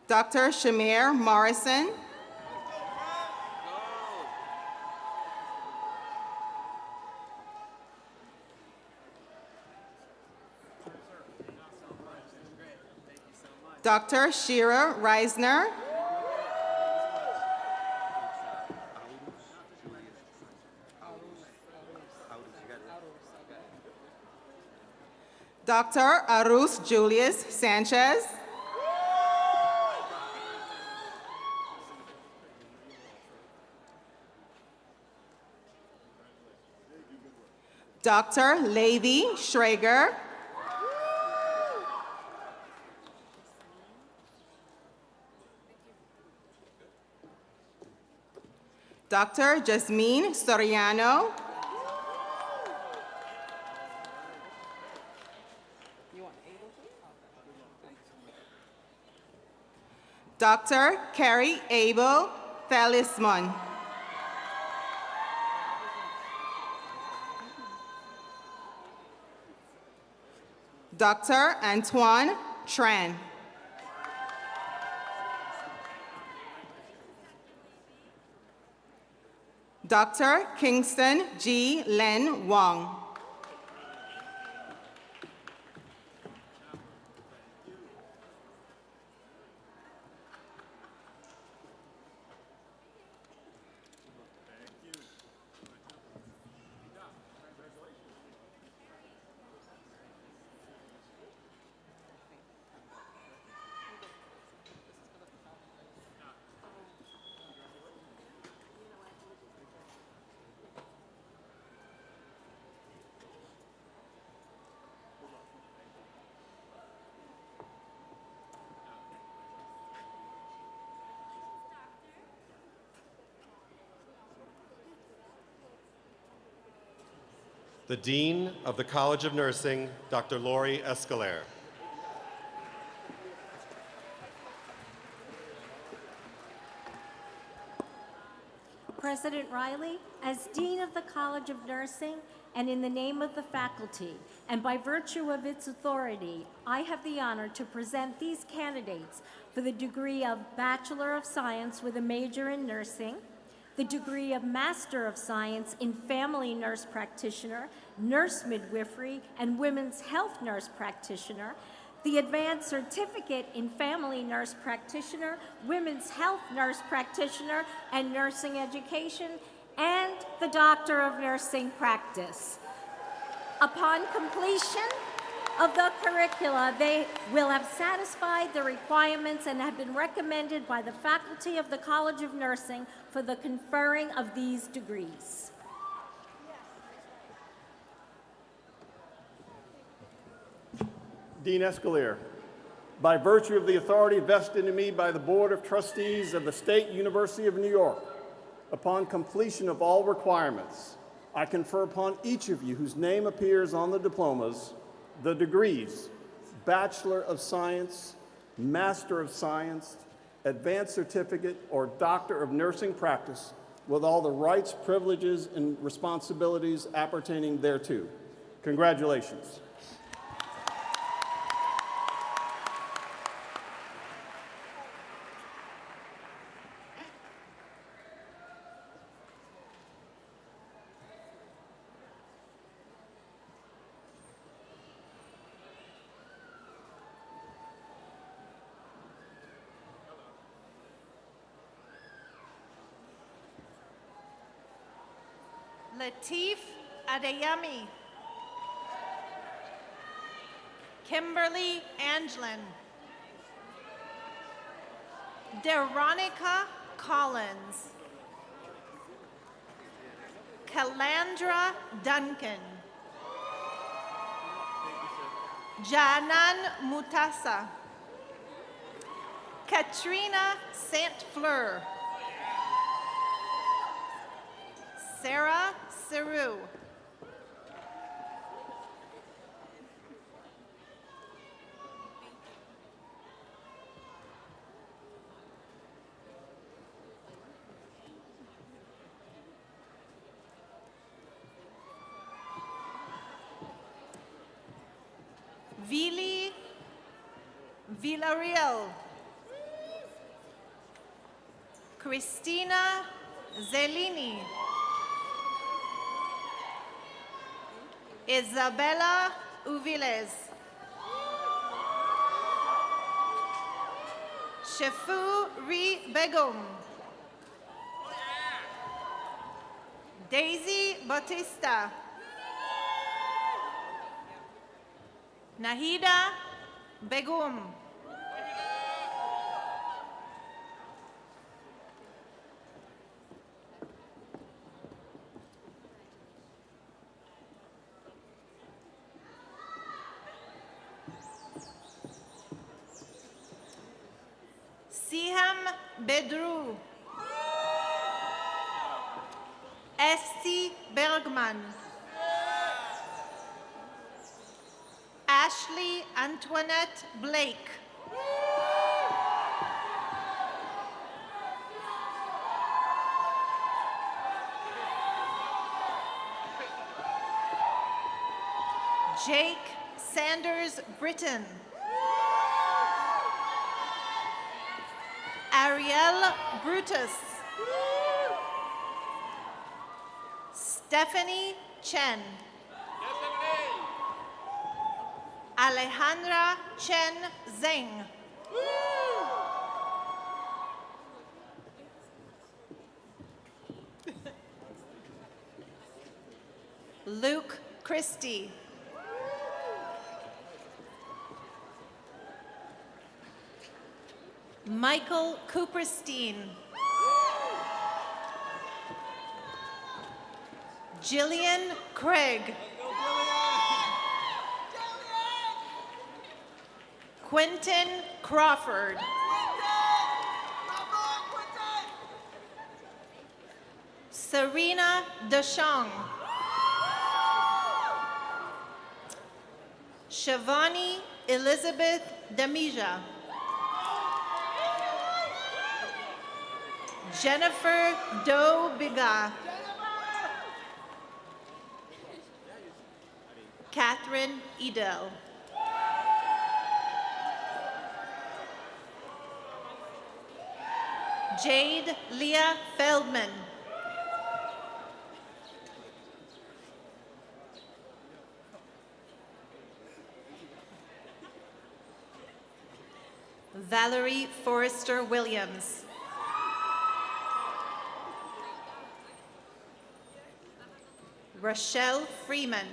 Dr. Shamir Morrison. Dr. Shira Reisner. Dr. Arus Julius Sanchez. Dr. Levi Schrager. Dr. Jasmine Soriano. Dr. Carrie Abel Talisman. Dr. Antoine Tran. Dr. Kingston G. Len Wong. The Dean of the College of Nursing, Dr. Lori Escalaire. President Riley, as Dean of the College of Nursing, and in the name of the faculty, and by virtue of its authority, I have the honor to present these candidates for the degree of Bachelor of Science with a major in nursing, the degree of Master of Science in Family Nurse Practitioner, Nurse Midwifery, and Women's Health Nurse Practitioner, the Advanced Certificate in Family Nurse Practitioner, Women's Health Nurse Practitioner, and Nursing Education, and the Doctor of Nursing Practice. Upon completion of the curricula, they will have satisfied the requirements and have been recommended by the faculty of the College of Nursing for the conferring of these degrees. Dean Escalaire, by virtue of the authority vested in me by the Board of Trustees of the State University of New York, upon completion of all requirements, I confer upon each of you whose name appears on the diplomas the degrees Bachelor of Science, Master of Science, Advanced Certificate, or Doctor of Nursing Practice, with all the rights, privileges, and responsibilities appertaining thereto. Congratulations. Latif Adeyemi. Kimberly Angelin. Deronica Collins. Calandra Duncan. Janan Mutasa. Katrina Saint-Fleur. Sarah Seru. Villarreal. Cristina Zellini. Isabella Uviles. Shefu Ri Begum. Daisy Bautista. Nahida Begum. Siham Bedru. Esti Bergman. Ashley Antoinette Blake. Jake Sanders Britton. Ariel Brutus. Stephanie Chen. Alejandra Chen Zeng. Luke Christie. Michael Cooperstein. Jillian Craig. Quentin Crawford. Serena DeShong. Shivani Elizabeth Demija. Jennifer Doe Biga. Catherine Edel. Jade Leah Feldman. Valerie Forrester Williams. Rochelle Freeman.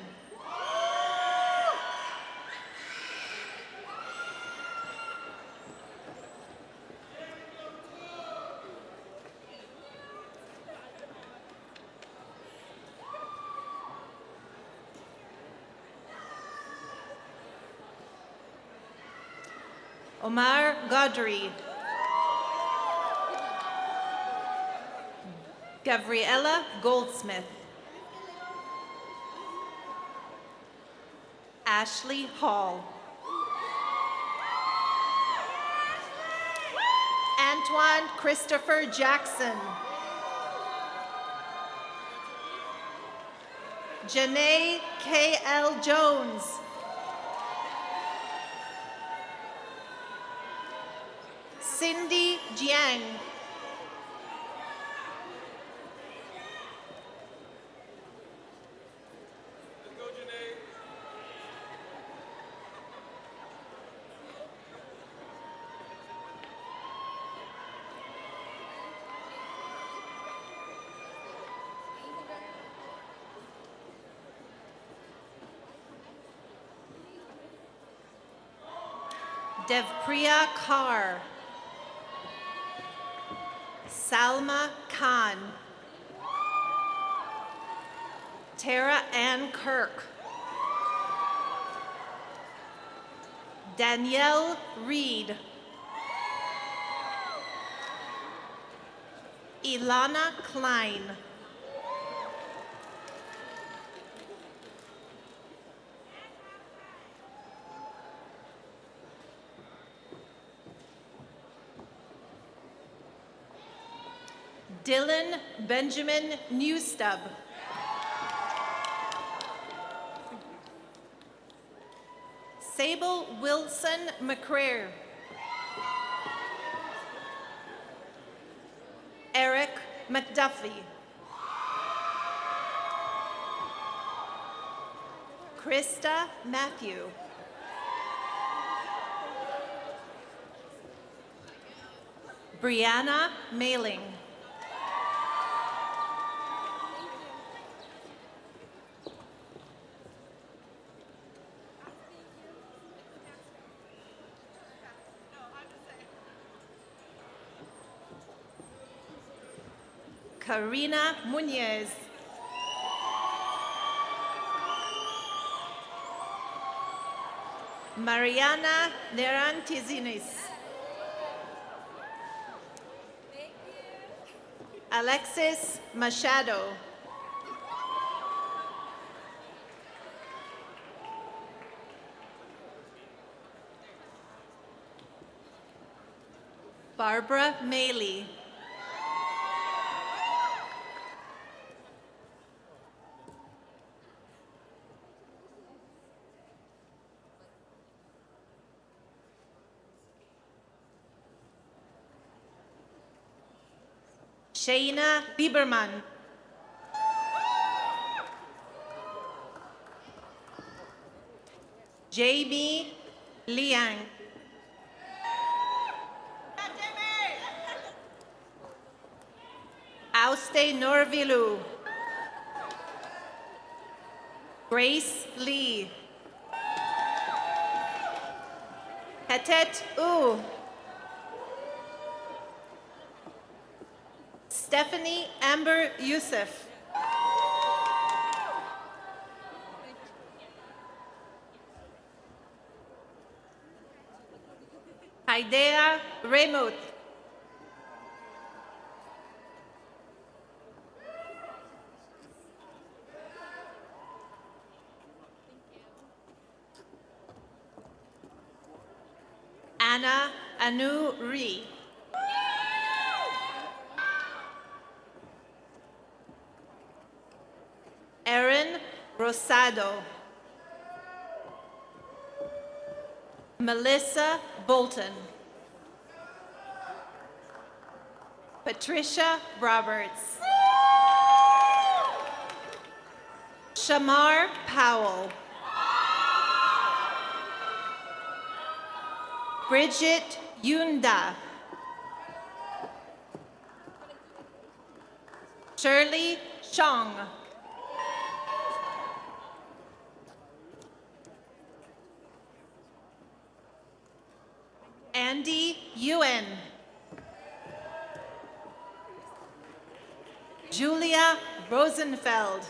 Omar Godry. Gabriella Goldsmith. Ashley Hall. Antoine Christopher Jackson. Janae K.L. Jones. Cindy Jiang. Devpriya Kaur. Salma Khan. Tara Ann Kirk. Danielle Reed. Ilana Klein. Dylan Benjamin Newstub. Sable Wilson McCrare. McDuffie. Krista Matthew. Brianna Mailing. Karina Muñez. Mariana Nerantizinis. Alexis Machado. Barbara Maley. Shayna Lieberman. Jamie Liang. Auste Norvilu. Grace Lee. Hetet U. Stephanie Amber Youssef. Haidea Remote. Anna Anu Ree. Erin Rosado. Melissa Bolton. Patricia Roberts. Shamar Powell. Bridget Yunda. Shirley Chong. Andy Yuen. Julia Rosenfeld.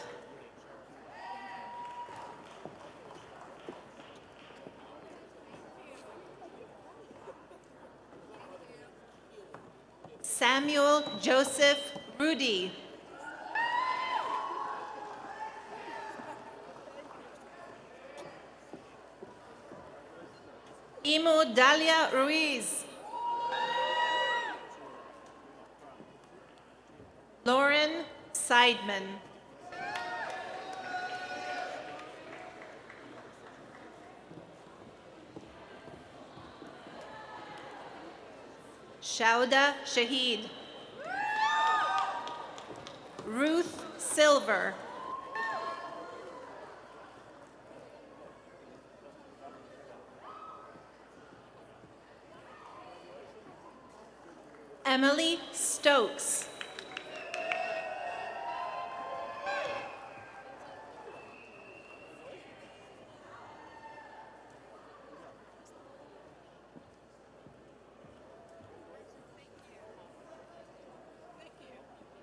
Samuel Joseph Rudy. Imo Dalia Ruiz. Lauren Seidman. Shauda Shahid. Ruth Silver. Emily Stokes.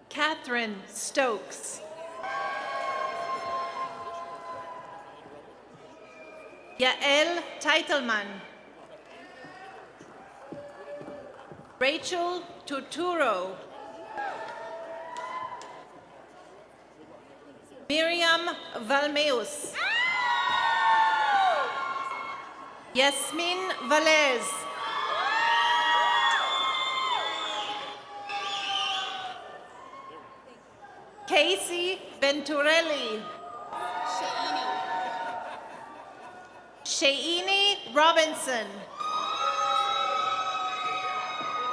Catherine Stokes. Yael Teitelman. Rachel Turturo. Miriam Valmeus. Yasmin Valez. Casey Venturelli. Sheini Robinson.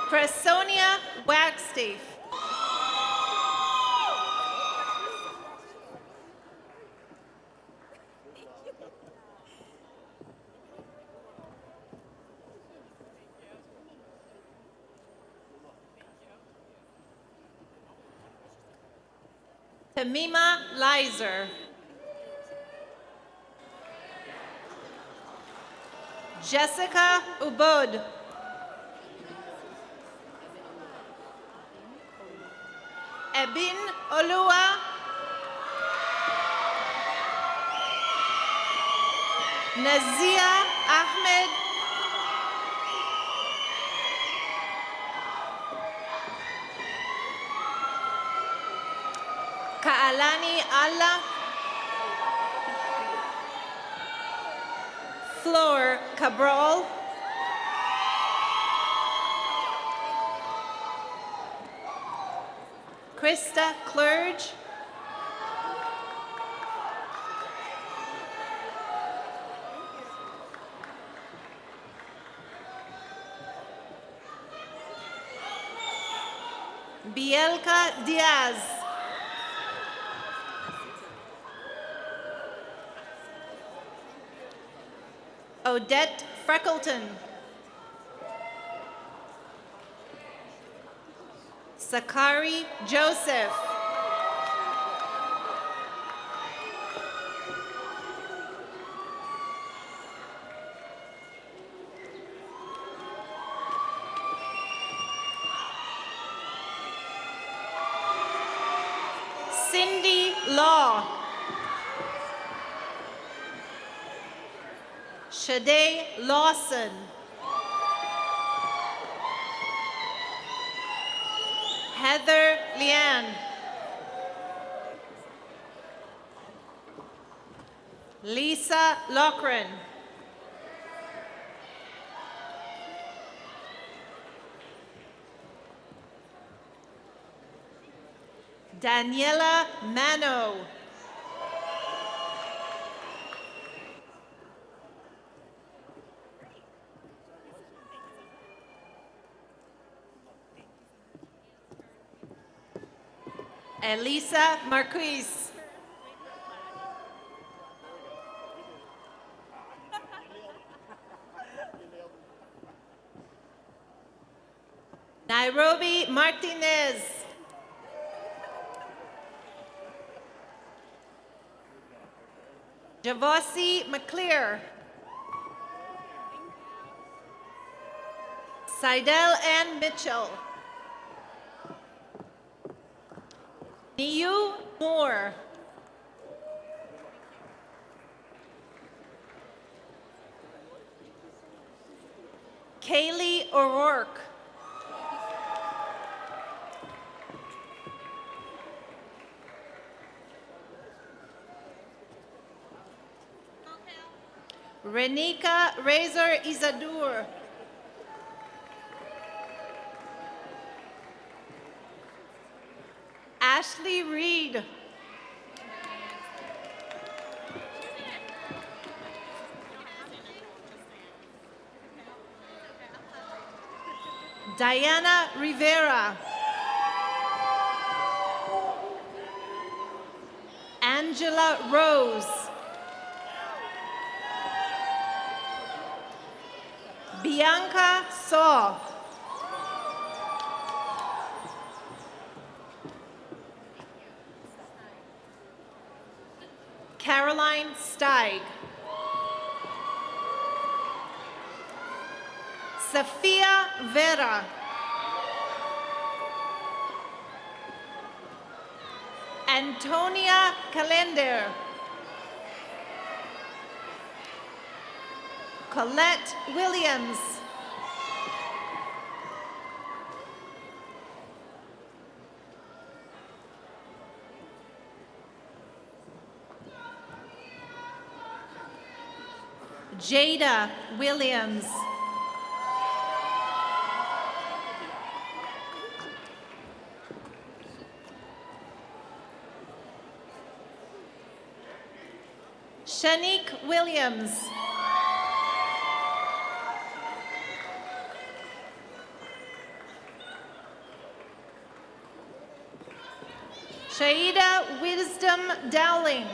Presonia Wagstaff. Tamima Lizer. Jessica Ubud. Ebin Olua. Nazia Ahmed. Kaalani Allah. Flor Cabral. Krista Clerge. Bielka Diaz. Odette Freckleton. Sakari Joseph. Cindy Law. Shade Lawson. Heather Lian. Lisa Lochran. Daniela Mano. Elisa Marquise. Nairobi Martinez. Javossi McClear. Seidel Ann Mitchell. Niu Moore. Kaylee O'Rourke. Renika Razor Izadur. Ashley Reed. Diana Rivera. Angela Rose. Bianca Saw. Caroline Steig. Sofia Vera. Antonia Calender. Colette Williams. Jada Williams. Shanique Williams. Shaida Wisdom Dowling.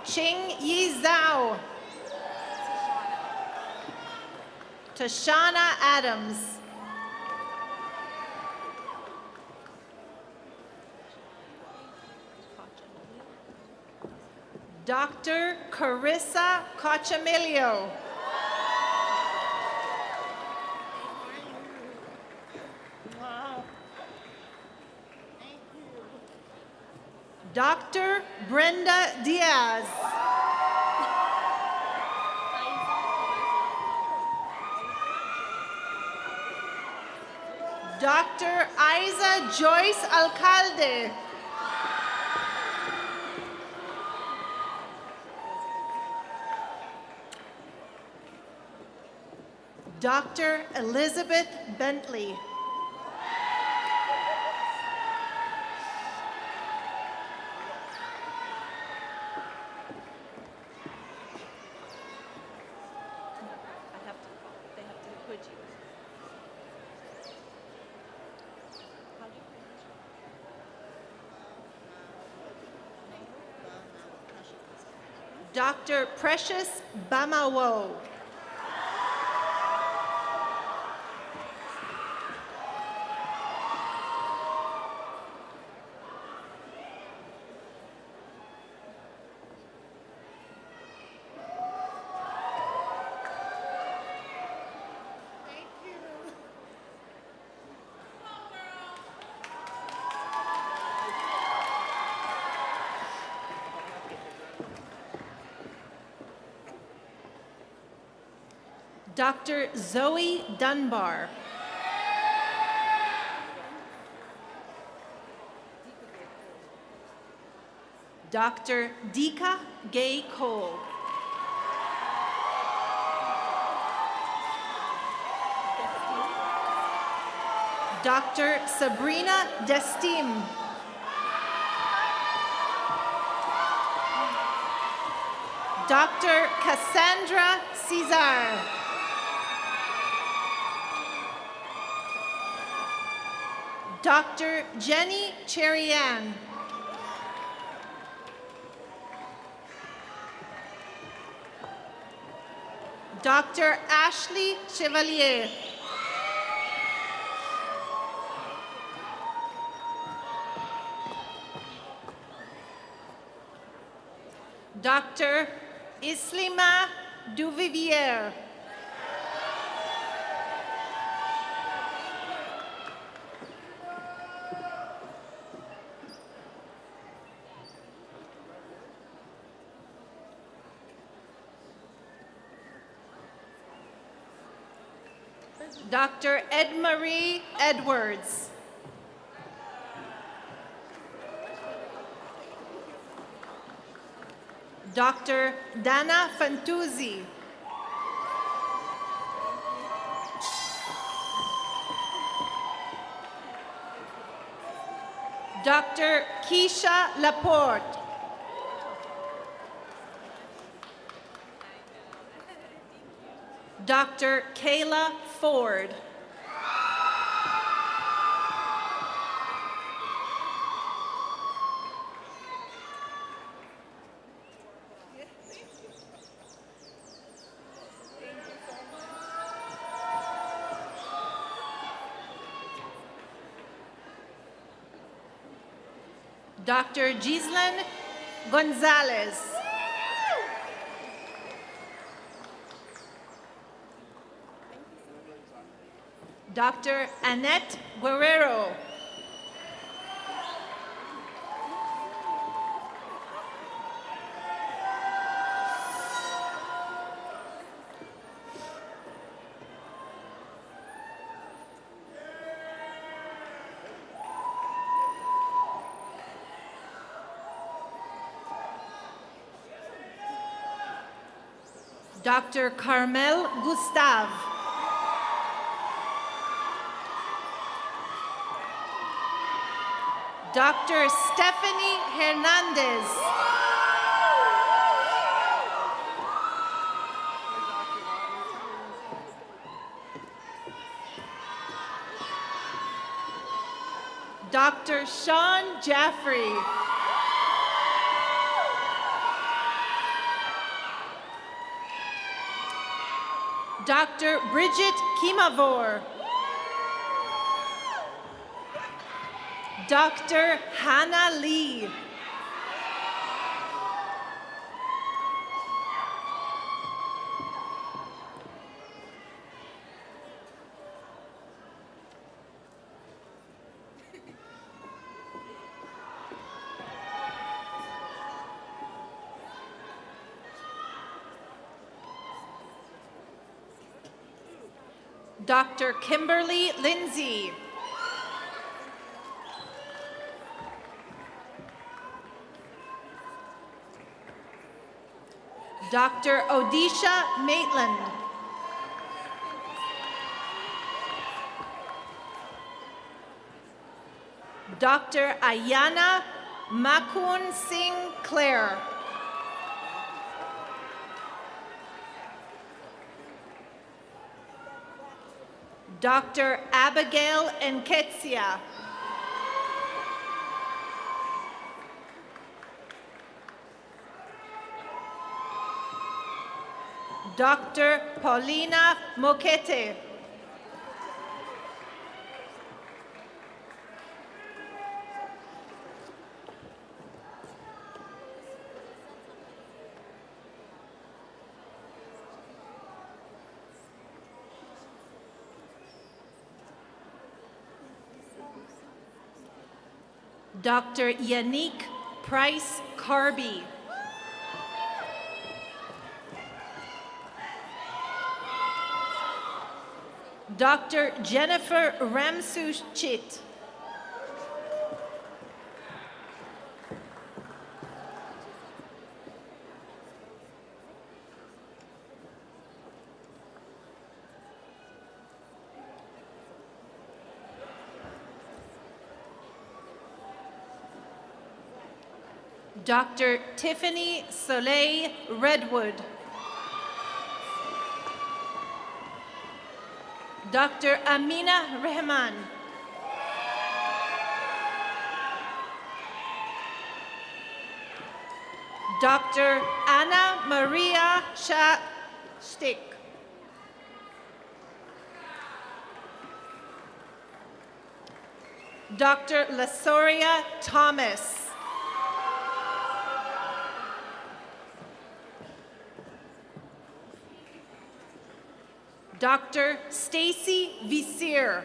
Ching Yi Zhao. Tashana Adams. Dr. Carissa Cochamilio. Dr. Brenda Diaz. Dr. Isa Joyce Alcalde. Dr. Elizabeth Bentley. Dr. Precious Bamawo. Dr. Zoe Dunbar. Dr. Dika Gay Cole. Dr. Sabrina Destim. Dr. Cassandra Cesar. Dr. Jenny Cherian. Dr. Ashley Chevalier. Dr. Islima Duvivier. Dr. Ed-Marie Edwards. Dr. Dana Fantuzzi. Dr. Keisha Laporte. Dr. Kayla Ford. Dr. Gislyn Gonzalez. Dr. Annette Guerrero. Dr. Carmel Gustave. Dr. Stephanie Hernandez. Dr. Sean Jaffrey. Dr. Bridget Kimavor. Dr. Hannah Lee. Dr. Kimberly Lindsay. Dr. Odisha Maitland. Dr. Ayana Makun Singh Clare. Dr. Abigail Nketsia. Dr. Paulina Mokete. Dr. Yannick Price Carby. Dr. Jennifer Ramsuchit. Dr. Tiffany Soleil Redwood. Dr. Amina Rehman. Dr. Anna Maria Stick. Dr. Lasoria Thomas. Dr. Stacy Visir.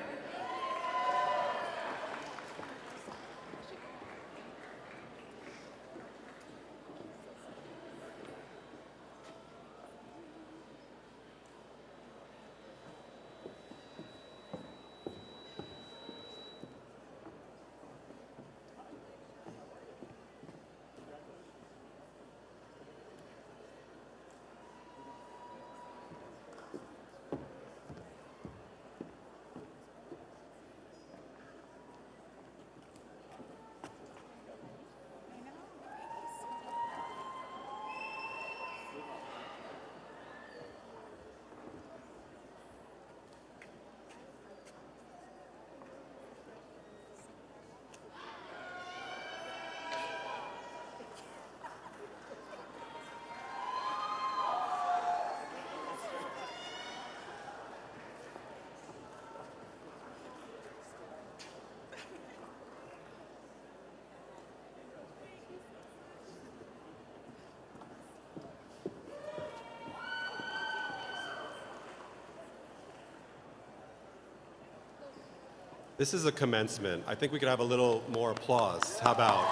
This is a commencement. I think we could have a little more applause. How about?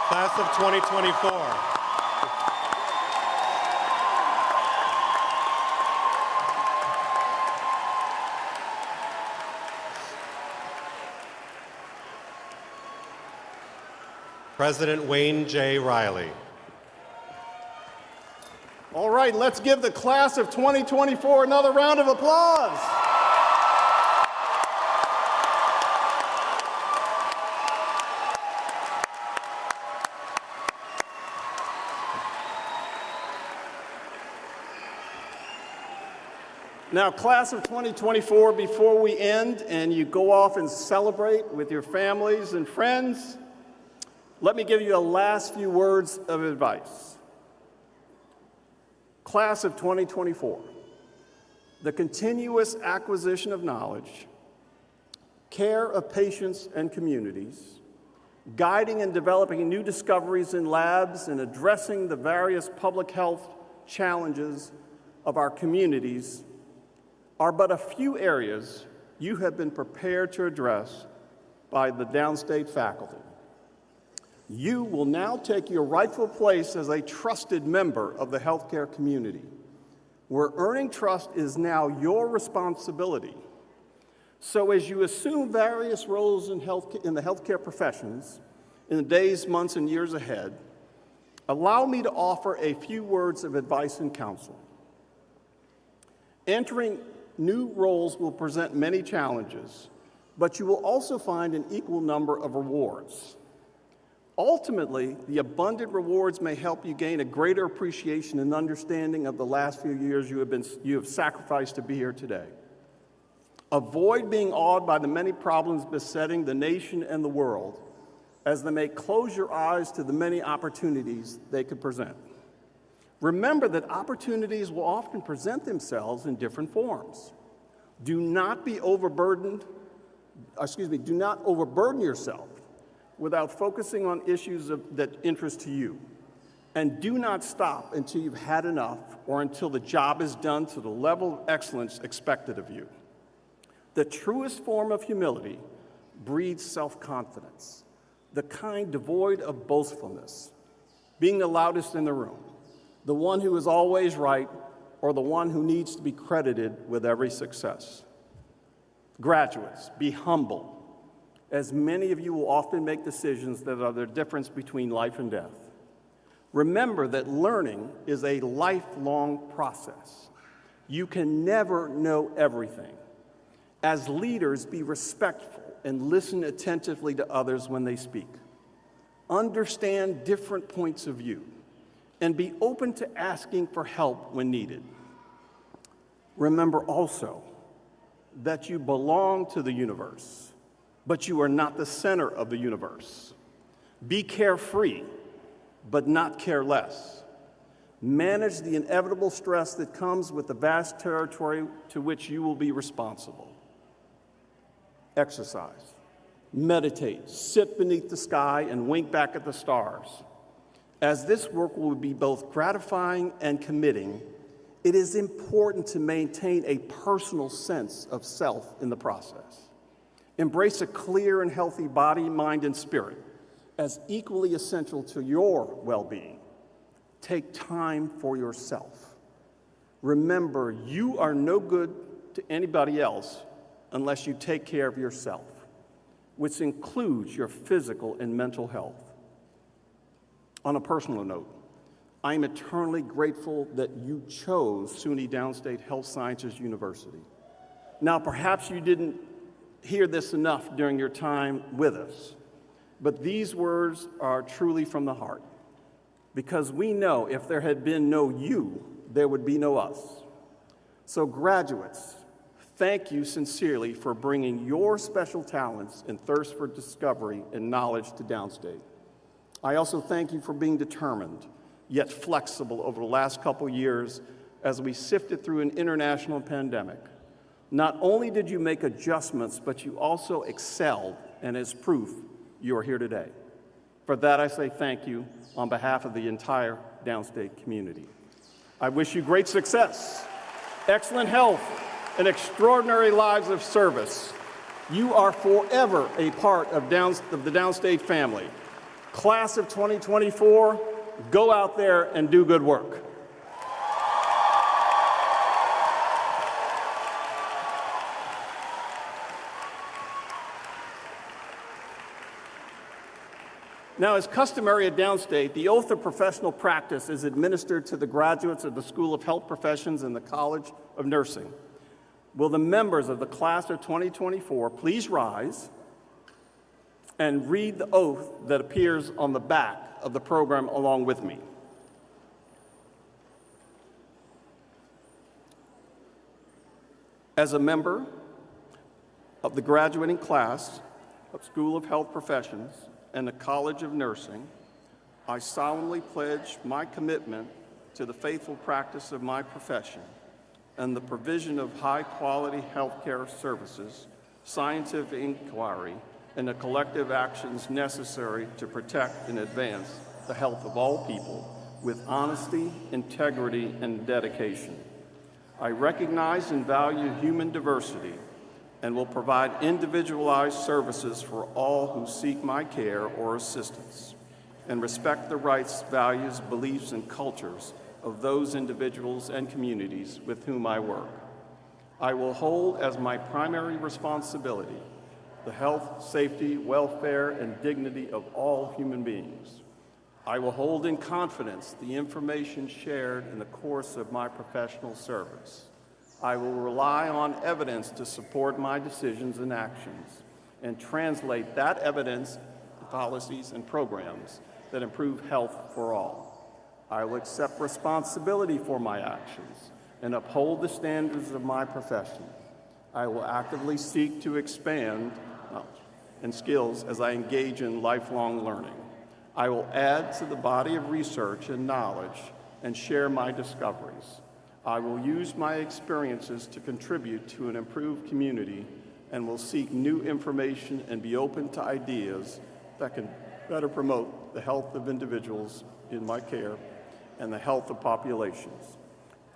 Class of 2024. President Wayne J. Riley. All right, let's give the class of 2024 another round of applause. Now, class of 2024, before we end and you go off and celebrate with your families and friends, let me give you the last few words of advice. Class of 2024, the continuous acquisition of knowledge, care of patients and communities, guiding and developing new discoveries in labs, and addressing the various public health challenges of our communities are but a few areas you have been prepared to address by the Downstate faculty. You will now take your rightful place as a trusted member of the healthcare community, where earning trust is now your responsibility. So as you assume various roles in the healthcare professions in the days, months, and years ahead, allow me to offer a few words of advice and counsel. Entering new roles will present many challenges, but you will also find an equal number of rewards. Ultimately, the abundant rewards may help you gain a greater appreciation and understanding of the last few years you have sacrificed to be here today. Avoid being awed by the many problems besetting the nation and the world, as they may close your eyes to the many opportunities they could present. Remember that opportunities will often present themselves in different forms. Do not overburden yourself without focusing on issues that interest to you. And do not stop until you've had enough or until the job is done to the level of excellence expected of you. The truest form of humility breeds self-confidence, the kind devoid of boastfulness, being the loudest in the room, the one who is always right, or the one who needs to be credited with every success. Graduates, be humble, as many of you will often make decisions that are the difference between life and death. Remember that learning is a lifelong process. You can never know everything. As leaders, be respectful and listen attentively to others when they speak. Understand different points of view and be open to asking for help when needed. Remember also that you belong to the universe, but you are not the center of the universe. Be carefree, but not careless. Manage the inevitable stress that comes with the vast territory to which you will be responsible. Exercise, meditate, sit beneath the sky, and wink back at the stars. As this work will be both gratifying and committing, it is important to maintain a personal sense of self in the process. Embrace a clear and healthy body, mind, and spirit as equally essential to your well-being. Take time for yourself. Remember, you are no good to anybody else unless you take care of yourself, which includes your physical and mental health. On a personal note, I am eternally grateful that you chose SUNY Downstate Health Sciences University. Now, perhaps you didn't hear this enough during your time with us, but these words are truly from the heart, because we know if there had been no you, there would be no us. So graduates, thank you sincerely for bringing your special talents and thirst for discovery and knowledge to Downstate. I also thank you for being determined, yet flexible over the last couple years as we sifted through an international pandemic. Not only did you make adjustments, but you also excelled, and as proof, you are here today. For that, I say thank you on behalf of the entire Downstate community. I wish you great success, excellent health, and extraordinary lives of service. You are forever a part of the Downstate family. Class of 2024, go out there and do good work. Now, as customary at Downstate, the oath of professional practice is administered to the graduates of the School of Health Professions and the College of Nursing. Will the members of the class of 2024 please rise and read the oath that appears on the back of the program along with me. As a member of the graduating class of School of Health Professions and the College of Nursing, I solemnly pledge my commitment to the faithful practice of my profession and the provision of high-quality healthcare services, scientific inquiry, and the collective actions necessary to protect and advance the health of all people with honesty, integrity, and dedication. I recognize and value human diversity and will provide individualized services for all who seek my care or assistance, and respect the rights, values, beliefs, and cultures of those individuals and communities with whom I work. I will hold as my primary responsibility the health, safety, welfare, and dignity of all human beings. I will hold in confidence the information shared in the course of my professional service. I will rely on evidence to support my decisions and actions, and translate that evidence to policies and programs that improve health for all. I will accept responsibility for my actions and uphold the standards of my profession. I will actively seek to expand knowledge and skills as I engage in lifelong learning. I will add to the body of research and knowledge and share my discoveries. I will use my experiences to contribute to an improved community and will seek new information and be open to ideas that can better promote the health of individuals in my care and the health of populations.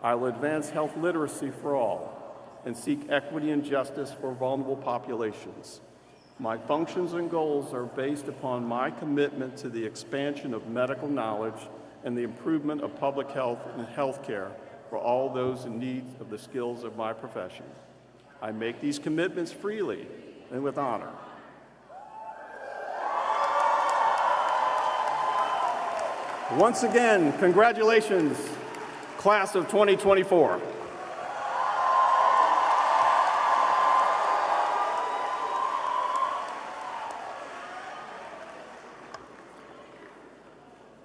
I will advance health literacy for all and seek equity and justice for vulnerable populations. My functions and goals are based upon my commitment to the expansion of medical knowledge and the improvement of public health and health care for all those in need of the skills of my profession. I make these commitments freely and with honor. Once again, congratulations, class of 2024.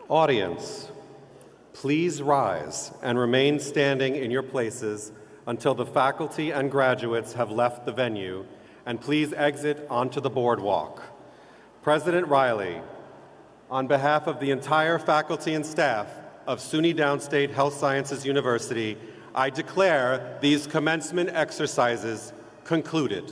Audience, please rise and remain standing in your places until the faculty and graduates have left the venue, and please exit onto the boardwalk. President Riley, on behalf of the entire faculty and staff of SUNY Downstate Health Sciences University, I declare these commencement exercises concluded.